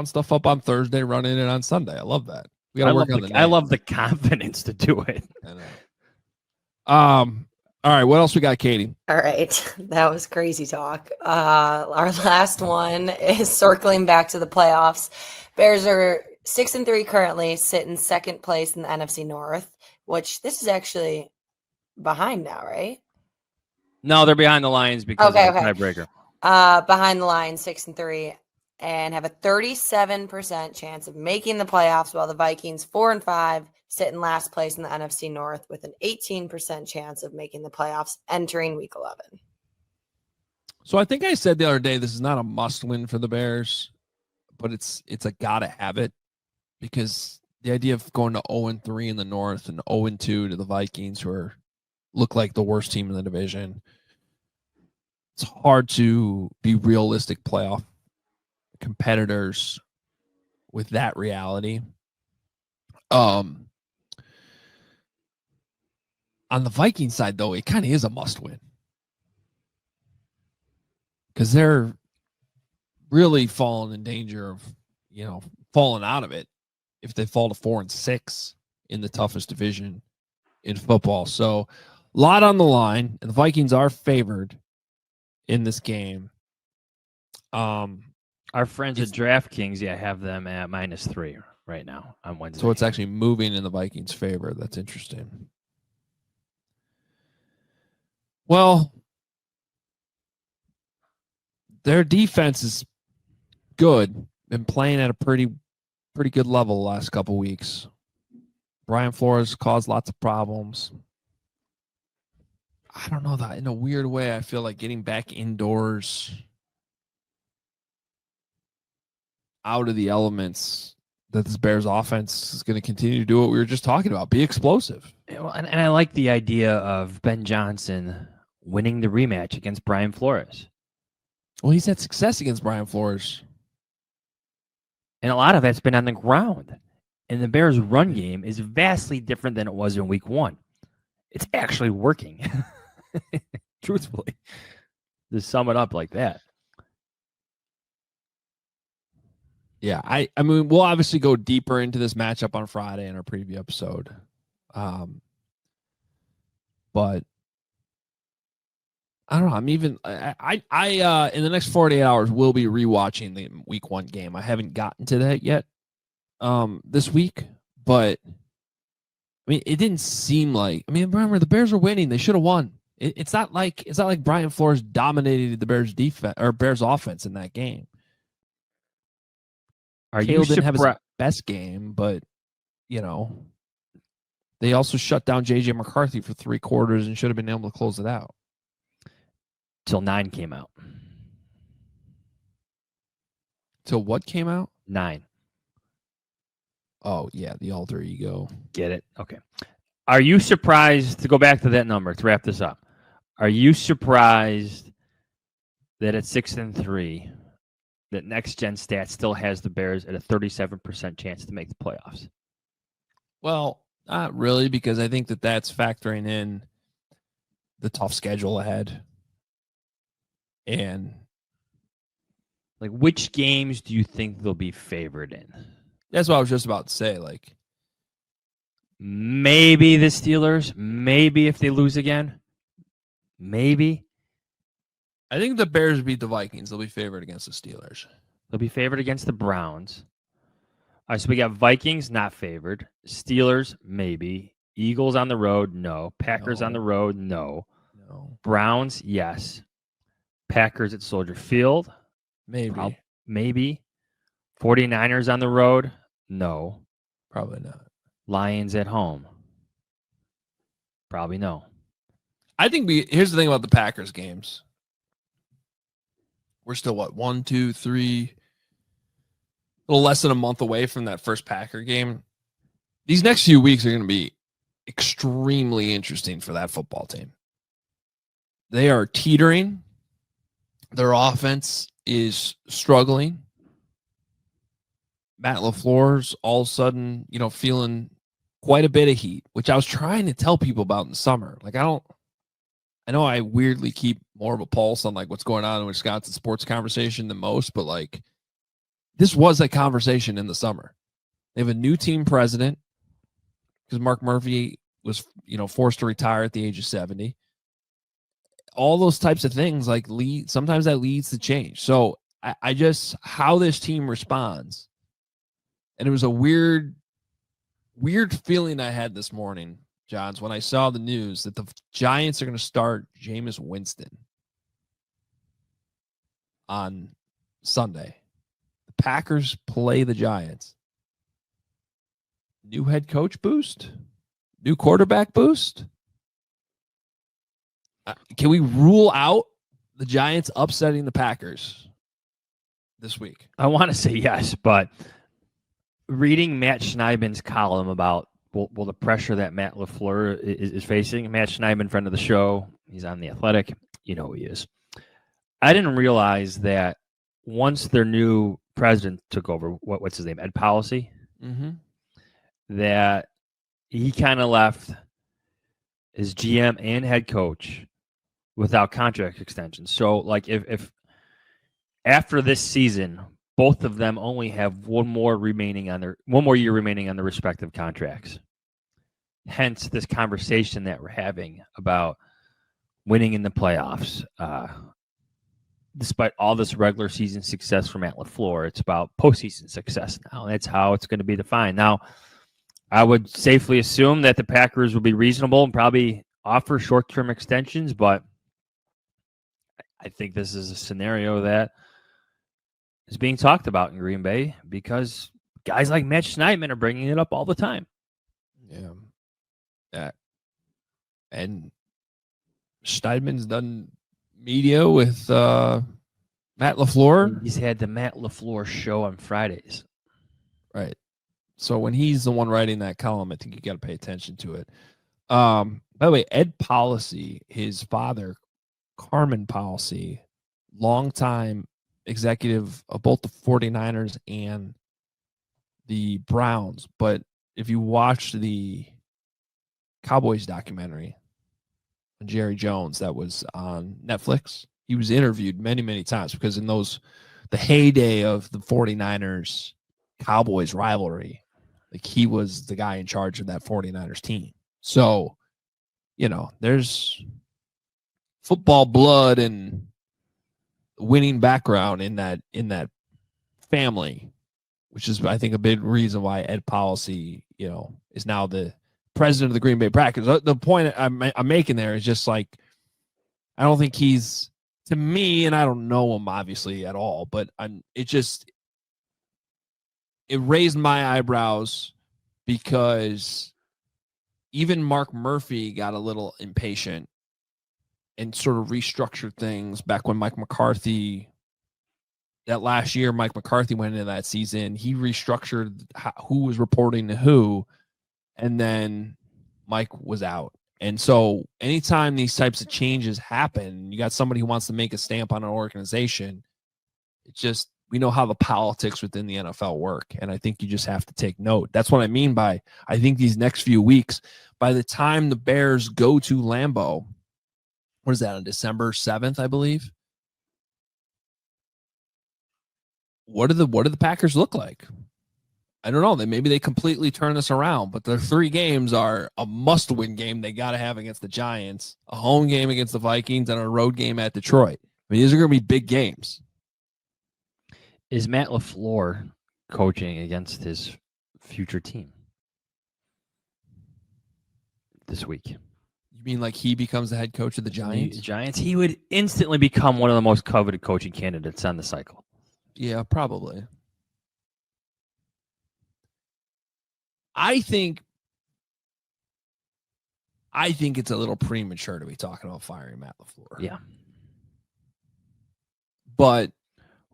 stuff up on Thursday, running it on Sunday. I love that. We got to work on the name. I love the confidence to do it. I know. All right. What else we got, Katie? All right. That was crazy talk. Our last one is circling back to the playoffs. Bears are 6-3 currently, sit in second place in the NFC North, which this is actually behind now, right? No, they're behind the Lions because of the tiebreaker. Behind the Lions, 6-3, and have a 37% chance of making the playoffs, while the Vikings, 4-5, sit in last place in the NFC North with an 18% chance of making the playoffs entering Week 11. So I think I said the other day this is not a must-win for the Bears, but it's a gotta have it, because the idea of going to 0-3 in the North and 0-2 to the Vikings, who look like the worst team in the division, it's hard to be realistic playoff competitors with that reality. On the Viking side, though, it kind of is a must-win, because they're really falling in danger of, falling out of it if they fall to 4-6 in the toughest division in football. So a lot on the line, and the Vikings are favored in this game. Our friends at DraftKings, have them at -3 right now on Wednesday. So it's actually moving in the Vikings' favor. That's interesting. Well, their defense is good. Been playing at a pretty good level the last couple weeks. Brian Flores caused lots of problems. I don't know, that in a weird way, I feel like getting back indoors, out of the elements, that this Bears offense is going to continue to do what we were just talking about, be explosive. Well, and I like the idea of Ben Johnson winning the rematch against Brian Flores. Well, he's had success against Brian Flores. And a lot of that's been on the ground. And the Bears' run game is vastly different than it was in week 1. It's actually working. Truthfully. To sum it up like that. Yeah, I mean, we'll obviously go deeper into this matchup on Friday in our preview episode. But I don't know. I'm even I in the next 48 hours will be rewatching the week 1 game. I haven't gotten to that yet this week, but I mean, it didn't seem like, remember, the Bears were winning. They should have won. It's not like Brian Flores dominated the Bears defense or Bears offense in that game. Caleb didn't have his best game, but they also shut down JJ McCarthy for 3 quarters and should have been able to close it out. Till 9 came out. Till what came out? 9. Oh, yeah, the alter ego. Get it? Okay. Are you surprised, to go back to that number, to wrap this up, are you surprised that at 6-3, that Next Gen Stats still has the Bears at a 37% chance to make the playoffs? Well, not really, because I think that's factoring in the tough schedule ahead. And like, which games do you think they'll be favored in? That's what I was just about to say. Like, maybe the Steelers, maybe if they lose again, maybe. I think the Bears beat the Vikings. They'll be favored against the Steelers. They'll be favored against the Browns. All right, so we got Vikings not favored. Steelers, maybe. Eagles on the road, no. Packers on the road, no. Browns, yes. Packers at Soldier Field, maybe. Maybe. 49ers on the road, no. Probably not. Lions at home, probably no. I think here's the thing about the Packers games. We're still, 1, 2, 3, a little less than a month away from that first Packer game. These next few weeks are going to be extremely interesting for that football team. They are teetering. Their offense is struggling. Matt LaFleur's all of a sudden, feeling quite a bit of heat, which I was trying to tell people about in the summer. Like, I know I weirdly keep more of a pulse on like what's going on in Wisconsin sports conversation than most, but like, this was a conversation in the summer. They have a new team president because Mark Murphy was, forced to retire at the age of 70. All those types of things sometimes that leads to change. So I just, how this team responds. And it was a weird feeling I had this morning, Johns, when I saw the news that the Giants are going to start Jameis Winston on Sunday. The Packers play the Giants. New head coach boost? New quarterback boost? Can we rule out the Giants upsetting the Packers this week? I want to say yes, but reading Matt Schneidman's column about the pressure that Matt LaFleur is facing. Matt Schneidman, friend of the show, he's on The Athletic. You know who he is. I didn't realize that once their new president took over, what's his name, Ed Policy, that he kind of left his GM and head coach without contract extensions. So, like, if after this season, both of them only have one more year remaining on their respective contracts. Hence, this conversation that we're having about winning in the playoffs. Despite all this regular season success for Matt LaFleur, it's about postseason success now. That's how it's going to be defined. Now, I would safely assume that the Packers will be reasonable and probably offer short-term extensions, but I think this is a scenario that is being talked about in Green Bay because guys like Matt Schneidman are bringing it up all the time. Yeah. And Schneidman's done media with Matt LaFleur. He's had the Matt LaFleur show on Fridays. Right. So when he's the one writing that column, I think you got to pay attention to it. By the way, Ed Policy, his father, Carmen Policy, longtime executive of both the 49ers and the Browns. But if you watch the Cowboys documentary on Jerry Jones that was on Netflix, he was interviewed many, many times because in the heyday of the 49ers Cowboys rivalry, like he was the guy in charge of that 49ers team. So, there's football blood and winning background in that family, which is, I think, a big reason why Ed Policy, is now the president of the Green Bay Packers. The point I'm making there is just like, I don't think he's, to me, and I don't know him obviously at all, but it raised my eyebrows because even Mark Murphy got a little impatient and sort of restructured things back when that last year Mike McCarthy went into that season. He restructured who was reporting to who, and then Mike was out. And so anytime these types of changes happen, you got somebody who wants to make a stamp on an organization, we know how the politics within the NFL work. And I think you just have to take note. That's what I mean by, I think these next few weeks, by the time the Bears go to Lambeau, what is that, on December 7th, I believe? What do the Packers look like? I don't know. Maybe they completely turn this around, but their 3 games are a must-win game they got to have against the Giants, a home game against the Vikings, and a road game at Detroit. I mean, these are going to be big games. Is Matt LaFleur coaching against his future team this week? You mean like he becomes the head coach of the Giants? Giants, he would instantly become one of the most coveted coaching candidates on the cycle. Yeah, probably. I think it's a little premature to be talking about firing Matt LaFleur. Yeah. But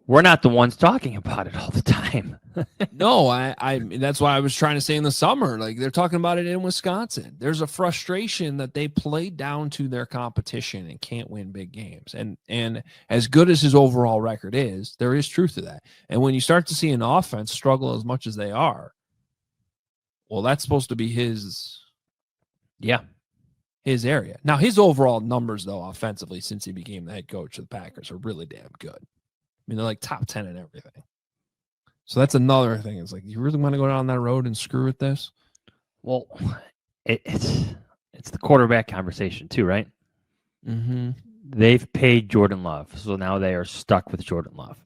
we're not the ones talking about it all the time. No, I that's why I was trying to say in the summer, like they're talking about it in Wisconsin. There's a frustration that they play down to their competition and can't win big games. And as good as his overall record is, there is truth to that. And when you start to see an offense struggle as much as they are, well, that's supposed to be his area. Now, his overall numbers, though, offensively, since he became the head coach of the Packers, are really damn good. I mean, they're like top 10 in everything. So that's another thing. It's like, you really want to go down that road and screw with this? Well, it's the quarterback conversation too, right? Mm-hmm. They've paid Jordan Love, so now they are stuck with Jordan Love.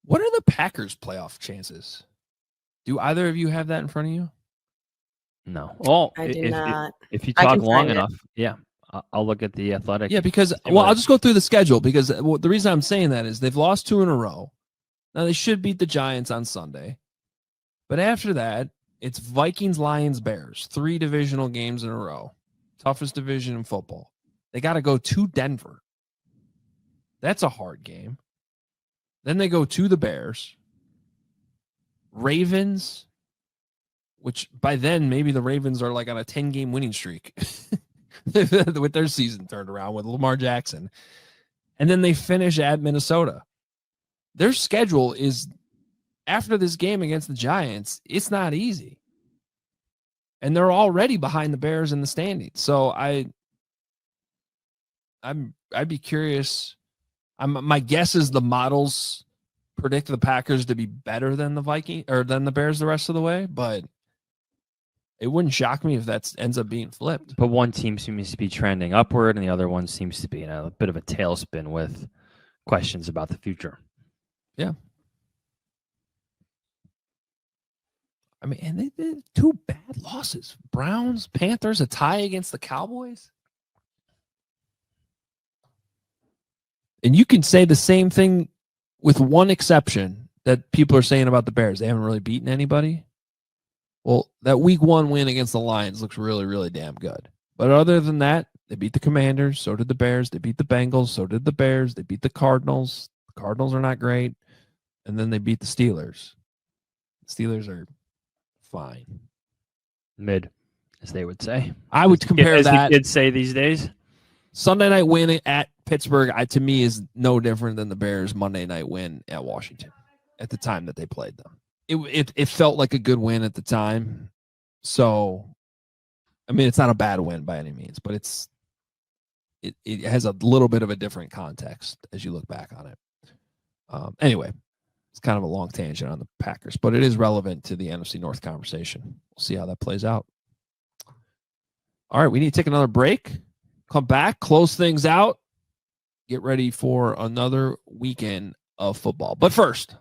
What are the Packers' playoff chances? Do either of you have that in front of you? No. Oh, I do not. If you talk long enough, yeah, I'll look at the Athletic. Yeah, because, well, I'll just go through the schedule because the reason I'm saying that is they've lost 2 in a row. Now, they should beat the Giants on Sunday. But after that, it's Vikings, Lions, Bears. 3 divisional games in a row. Toughest division in football. They got to go to Denver. That's a hard game. Then they go to the Bears, Ravens, which by then maybe the Ravens are like on a 10-game winning streak with their season turned around with Lamar Jackson. And then they finish at Minnesota. Their schedule is, after this game against the Giants, it's not easy. And they're already behind the Bears in the standings. So I'd be curious. My guess is the models predict the Packers to be better than the Vikings or than the Bears the rest of the way, but it wouldn't shock me if that ends up being flipped. But one team seems to be trending upward, and the other one seems to be in a bit of a tailspin with questions about the future. Yeah. I mean, and they did 2 bad losses. Browns, Panthers, a tie against the Cowboys. And you can say the same thing with one exception that people are saying about the Bears. They haven't really beaten anybody. Well, that week 1 win against the Lions looks really, really damn good. But other than that, they beat the Commanders. So did the Bears. They beat the Bengals. So did the Bears. They beat the Cardinals. The Cardinals are not great. And then they beat the Steelers. The Steelers are fine. Mid, as they would say. I would compare as that. the kids say these days. Sunday night win at Pittsburgh, to me, is no different than the Bears' Monday night win at Washington at the time that they played them. It felt like a good win at the time. So, I mean, it's not a bad win by any means, but it has a little bit of a different context as you look back on it. Anyway, it's kind of a long tangent on the Packers, but it is relevant to the NFC North conversation. We'll see how that plays out. All right, we need to take another break. Come back, close things out, get ready for another weekend of football. But first,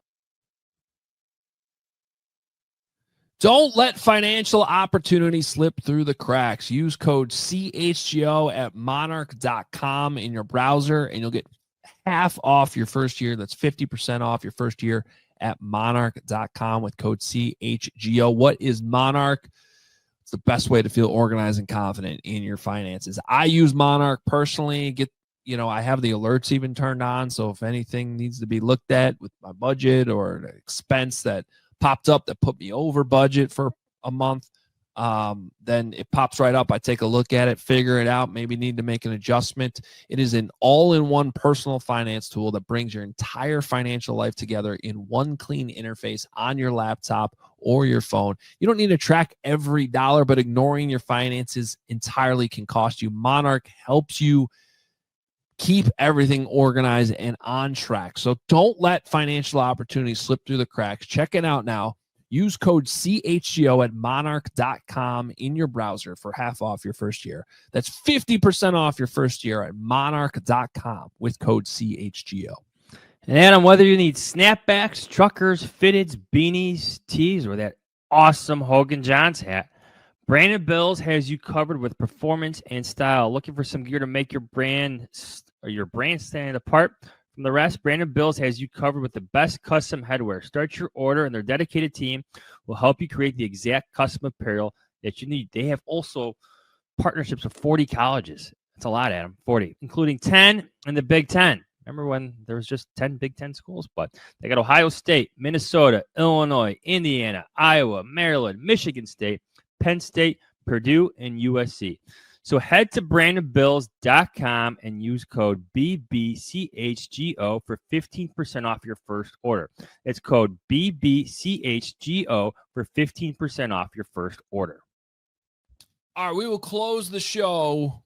don't let financial opportunity slip through the cracks. Use code CHGO at monarch.com in your browser, and you'll get half off your first year. That's 50% off your first year at monarch.com with code CHGO. What is Monarch? It's the best way to feel organized and confident in your finances. I use Monarch personally. I have the alerts even turned on. So if anything needs to be looked at with my budget or an expense that popped up that put me over budget for a month, then it pops right up. I take a look at it, figure it out, maybe need to make an adjustment. It is an all-in-one personal finance tool that brings your entire financial life together in one clean interface on your laptop or your phone. You don't need to track every dollar, but ignoring your finances entirely can cost you. Monarch helps you keep everything organized and on track. So don't let financial opportunities slip through the cracks. Check it out now. Use code CHGO at monarch.com in your browser for half off your first year. That's 50% off your first year at monarch.com with code CHGO. And Adam, whether you need snapbacks, truckers, fitteds, beanies, tees, or that awesome Hogan Johns hat, Brandon Bills has you covered with performance and style. Looking for some gear to make your brand stand apart from the rest? Brandon Bills has you covered with the best custom headwear. Start your order, and their dedicated team will help you create the exact custom apparel that you need. They have also partnerships with 40 colleges. That's a lot, Adam. 40, including 10 in the Big Ten. Remember when there was just 10 Big Ten schools? But they got Ohio State, Minnesota, Illinois, Indiana, Iowa, Maryland, Michigan State, Penn State, Purdue, and USC. So head to BrandonBills.com and use code BBCHGO for 15% off your first order. It's code BBCHGO for 15% off your first order. All right, we will close the show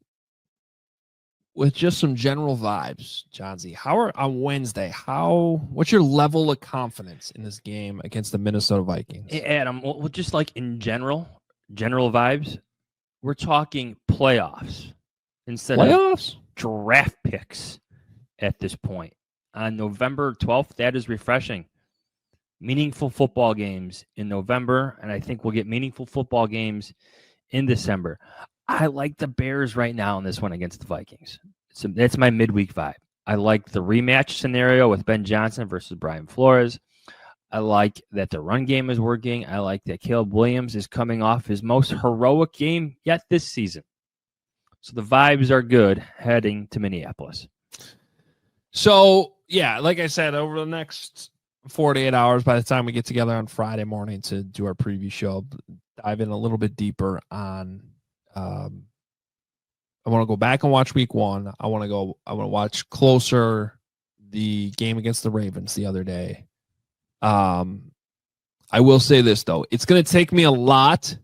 with just some general vibes, Johnsy. On Wednesday, what's your level of confidence in this game against the Minnesota Vikings? Hey, Adam, well, just like in general vibes, we're talking playoffs instead of draft picks at this point. On November 12th, that is refreshing. Meaningful football games in November, and I think we'll get meaningful football games in December. I like the Bears right now in this one against the Vikings. That's my midweek vibe. I like the rematch scenario with Ben Johnson versus Brian Flores. I like that the run game is working. I like that Caleb Williams is coming off his most heroic game yet this season. So the vibes are good heading to Minneapolis. So yeah, like I said, over the next 48 hours, by the time we get together on Friday morning to do our preview show, dive in a little bit deeper on. I want to go back and watch week 1. I want to watch closer the game against the Ravens the other day. I will say this, though. It's going to take me a lot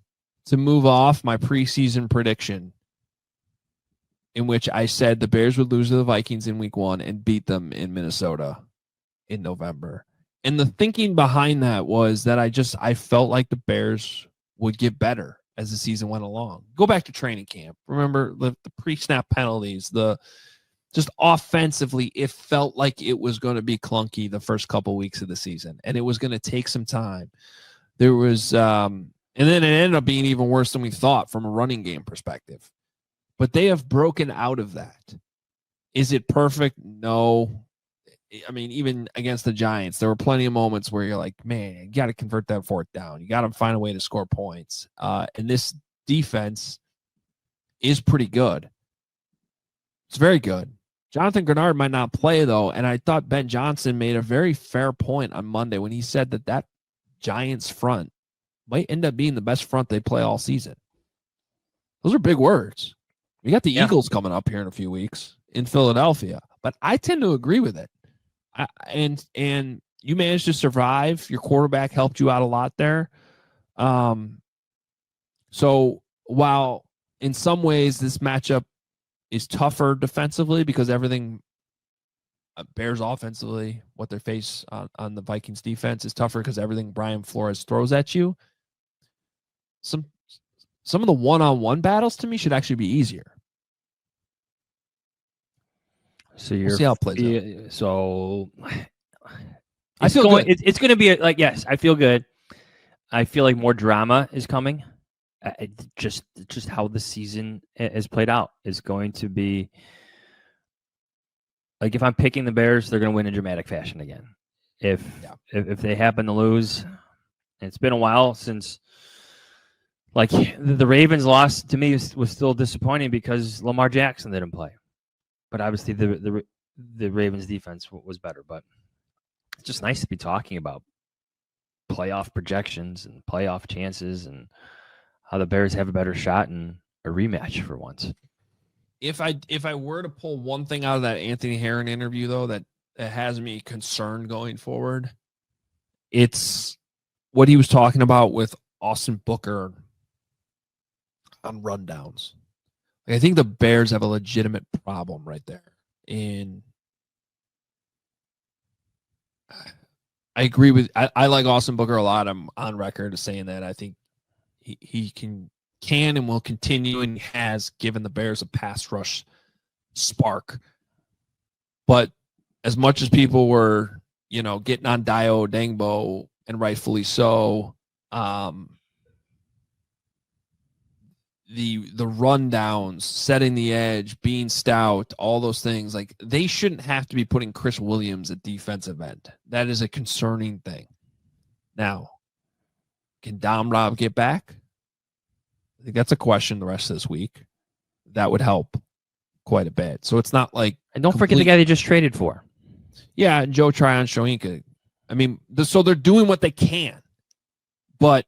to move off my preseason prediction in which I said the Bears would lose to the Vikings in week 1 and beat them in Minnesota in November. And the thinking behind that was that I felt like the Bears would get better as the season went along. Go back to training camp. Remember the pre-snap penalties, just offensively, it felt like it was going to be clunky the first couple weeks of the season, and it was going to take some time. There was, and then it ended up being even worse than we thought from a running game perspective. But they have broken out of that. Is it perfect? No. I mean, even against the Giants, there were plenty of moments where you're like, man, you got to convert that 4th down. You got to find a way to score points. And this defense is pretty good. It's very good. Jonathan Grenard might not play, though, and I thought Ben Johnson made a very fair point on Monday when he said that Giants front might end up being the best front they play all season. Those are big words. We got the Eagles coming up here in a few weeks in Philadelphia, but I tend to agree with it. And you managed to survive. Your quarterback helped you out a lot there. So while in some ways this matchup is tougher defensively because everything Bears offensively, what they face on the Vikings defense is tougher because everything Brian Flores throws at you. Some of the one-on-one battles to me should actually be easier. So we'll see how it plays out. So I feel good. It's going to be yes, I feel good. I feel like more drama is coming. Just how the season has played out is going to be like if I'm picking the Bears, they're going to win in dramatic fashion again. If they happen to lose, and it's been a while since like the Ravens loss to me was still disappointing because Lamar Jackson didn't play. But obviously the Ravens defense was better. But it's just nice to be talking about playoff projections and playoff chances and how the Bears have a better shot in a rematch for once. If I were to pull one thing out of that Anthony Herron interview, though, that has me concerned going forward, it's what he was talking about with Austin Booker on rundowns. I think the Bears have a legitimate problem right there. And I agree with I like Austin Booker a lot. I'm on record as saying that I think he can and will continue and has given the Bears a pass rush spark. But as much as people were, getting on Dio Dangbo, and rightfully so, the rundowns, setting the edge, being stout, all those things, like they shouldn't have to be putting Chris Williams at defensive end. That is a concerning thing. Now, can Dom Rob get back? I think that's a question the rest of this week. That would help quite a bit. So it's not like... And don't forget the guy they just traded for. Yeah, Joe Tryon-Shoyinka. I mean, so they're doing what they can. But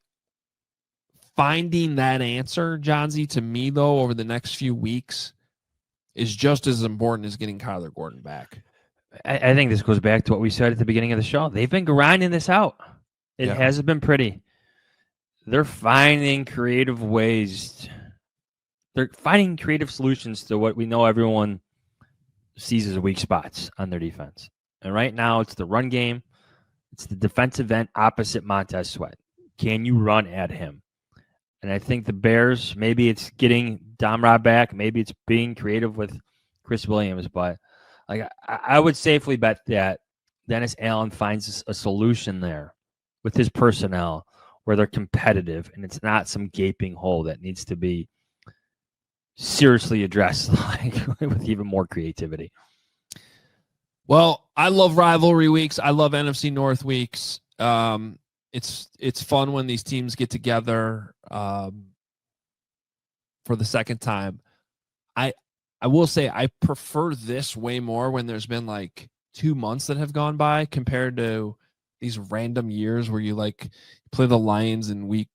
finding that answer, Johnsy, to me, though, over the next few weeks is just as important as getting Kyler Gordon back. I think this goes back to what we said at the beginning of the show. They've been grinding this out. It hasn't been pretty. They're finding creative ways. They're finding creative solutions to what we know everyone sees as weak spots on their defense. And right now, it's the run game. It's the defensive end opposite Montez Sweat. Can you run at him? And I think the Bears, maybe it's getting Dom Rob back. Maybe it's being creative with Chris Williams. But like I would safely bet that Dennis Allen finds a solution there with his personnel where they're competitive and it's not some gaping hole that needs to be seriously addressed like, with even more creativity. Well, I love rivalry weeks. I love NFC North weeks. It's fun when these teams get together for the second time. I will say I prefer this way more when there's been like 2 months that have gone by compared to these random years where you like play the Lions in week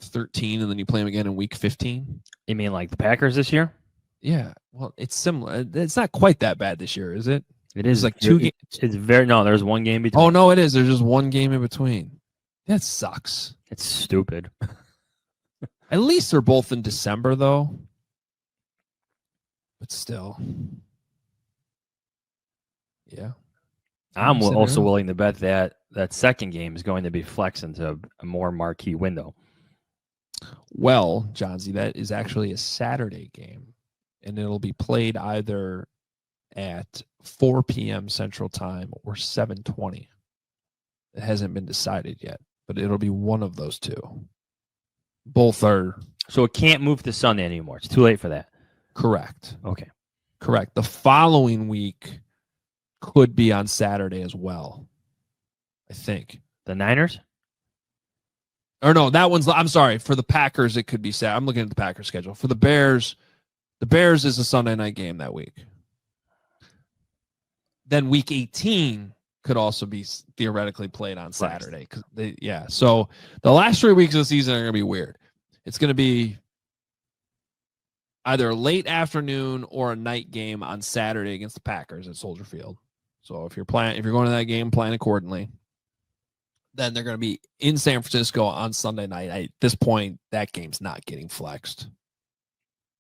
13 and then you play them again in week 15. You mean like the Packers this year? Yeah, well, it's similar. It's not quite that bad this year, is it? It is like 2 games. It's there's one game between. Oh no, it is. There's just one game in between. That sucks. It's stupid. At least they're both in December though. But still. Yeah. I'm also willing to bet that second game is going to be flexed into a more marquee window. Well, Johnsy, that is actually a Saturday game, and it'll be played either at 4 p.m. Central Time or 7:20. It hasn't been decided yet, but it'll be one of those two. Both are So it can't move to Sunday anymore. It's too late for that. correct. Okay. Correct. The following week could be on Saturday as well, I think. The Niners? Or no, that one's, I'm sorry, for the Packers, it could be Saturday. I'm looking at the Packers schedule. For the Bears is a Sunday night game that week. Then week 18 could also be theoretically played on Saturday. So the last 3 weeks of the season are going to be weird. It's going to be either a late afternoon or a night game on Saturday against the Packers at Soldier Field. So if you're going to that game, plan accordingly. Then they're going to be in San Francisco on Sunday night. At this point, that game's not getting flexed.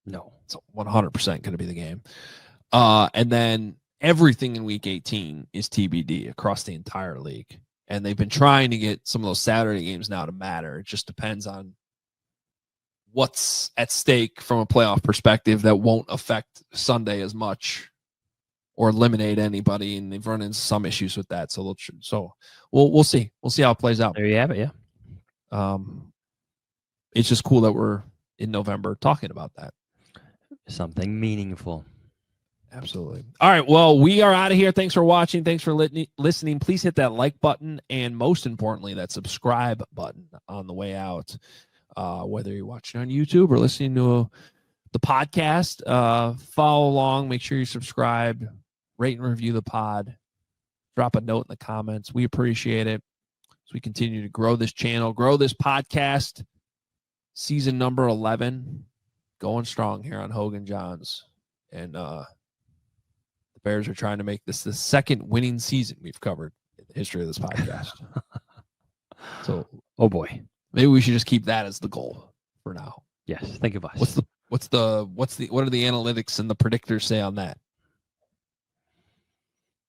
No. It's 100% going to be the game. And then everything in week 18 is TBD across the entire league. And they've been trying to get some of those Saturday games now to matter. It just depends on what's at stake from a playoff perspective that won't affect Sunday as much or eliminate anybody. And they've run into some issues with that. So we'll see. We'll see how it plays out. There you have it. Yeah. It's just cool that we're in November talking about that. Something meaningful. Absolutely. All right. Well, we are out of here. Thanks for watching. Thanks for listening. Please hit that like button and most importantly, that subscribe button on the way out. Whether you're watching on YouTube or listening to the podcast, follow along. Make sure you subscribe, rate and review the pod. Drop a note in the comments. We appreciate it as we continue to grow this channel, grow this podcast. Season number 11, going strong here on Hogan Johns. And the Bears are trying to make this the second winning season we've covered in the history of this podcast. So, oh boy, maybe we should just keep that as the goal for now. Yes, think of us. What are the analytics and the predictors say on that?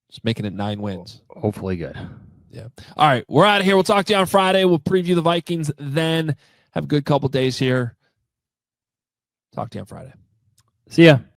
Just making it 9 wins. Hopefully good. Yeah. All right. We're out of here. We'll talk to you on Friday. We'll preview the Vikings then. Have a good couple days here. Talk to you on Friday. See ya.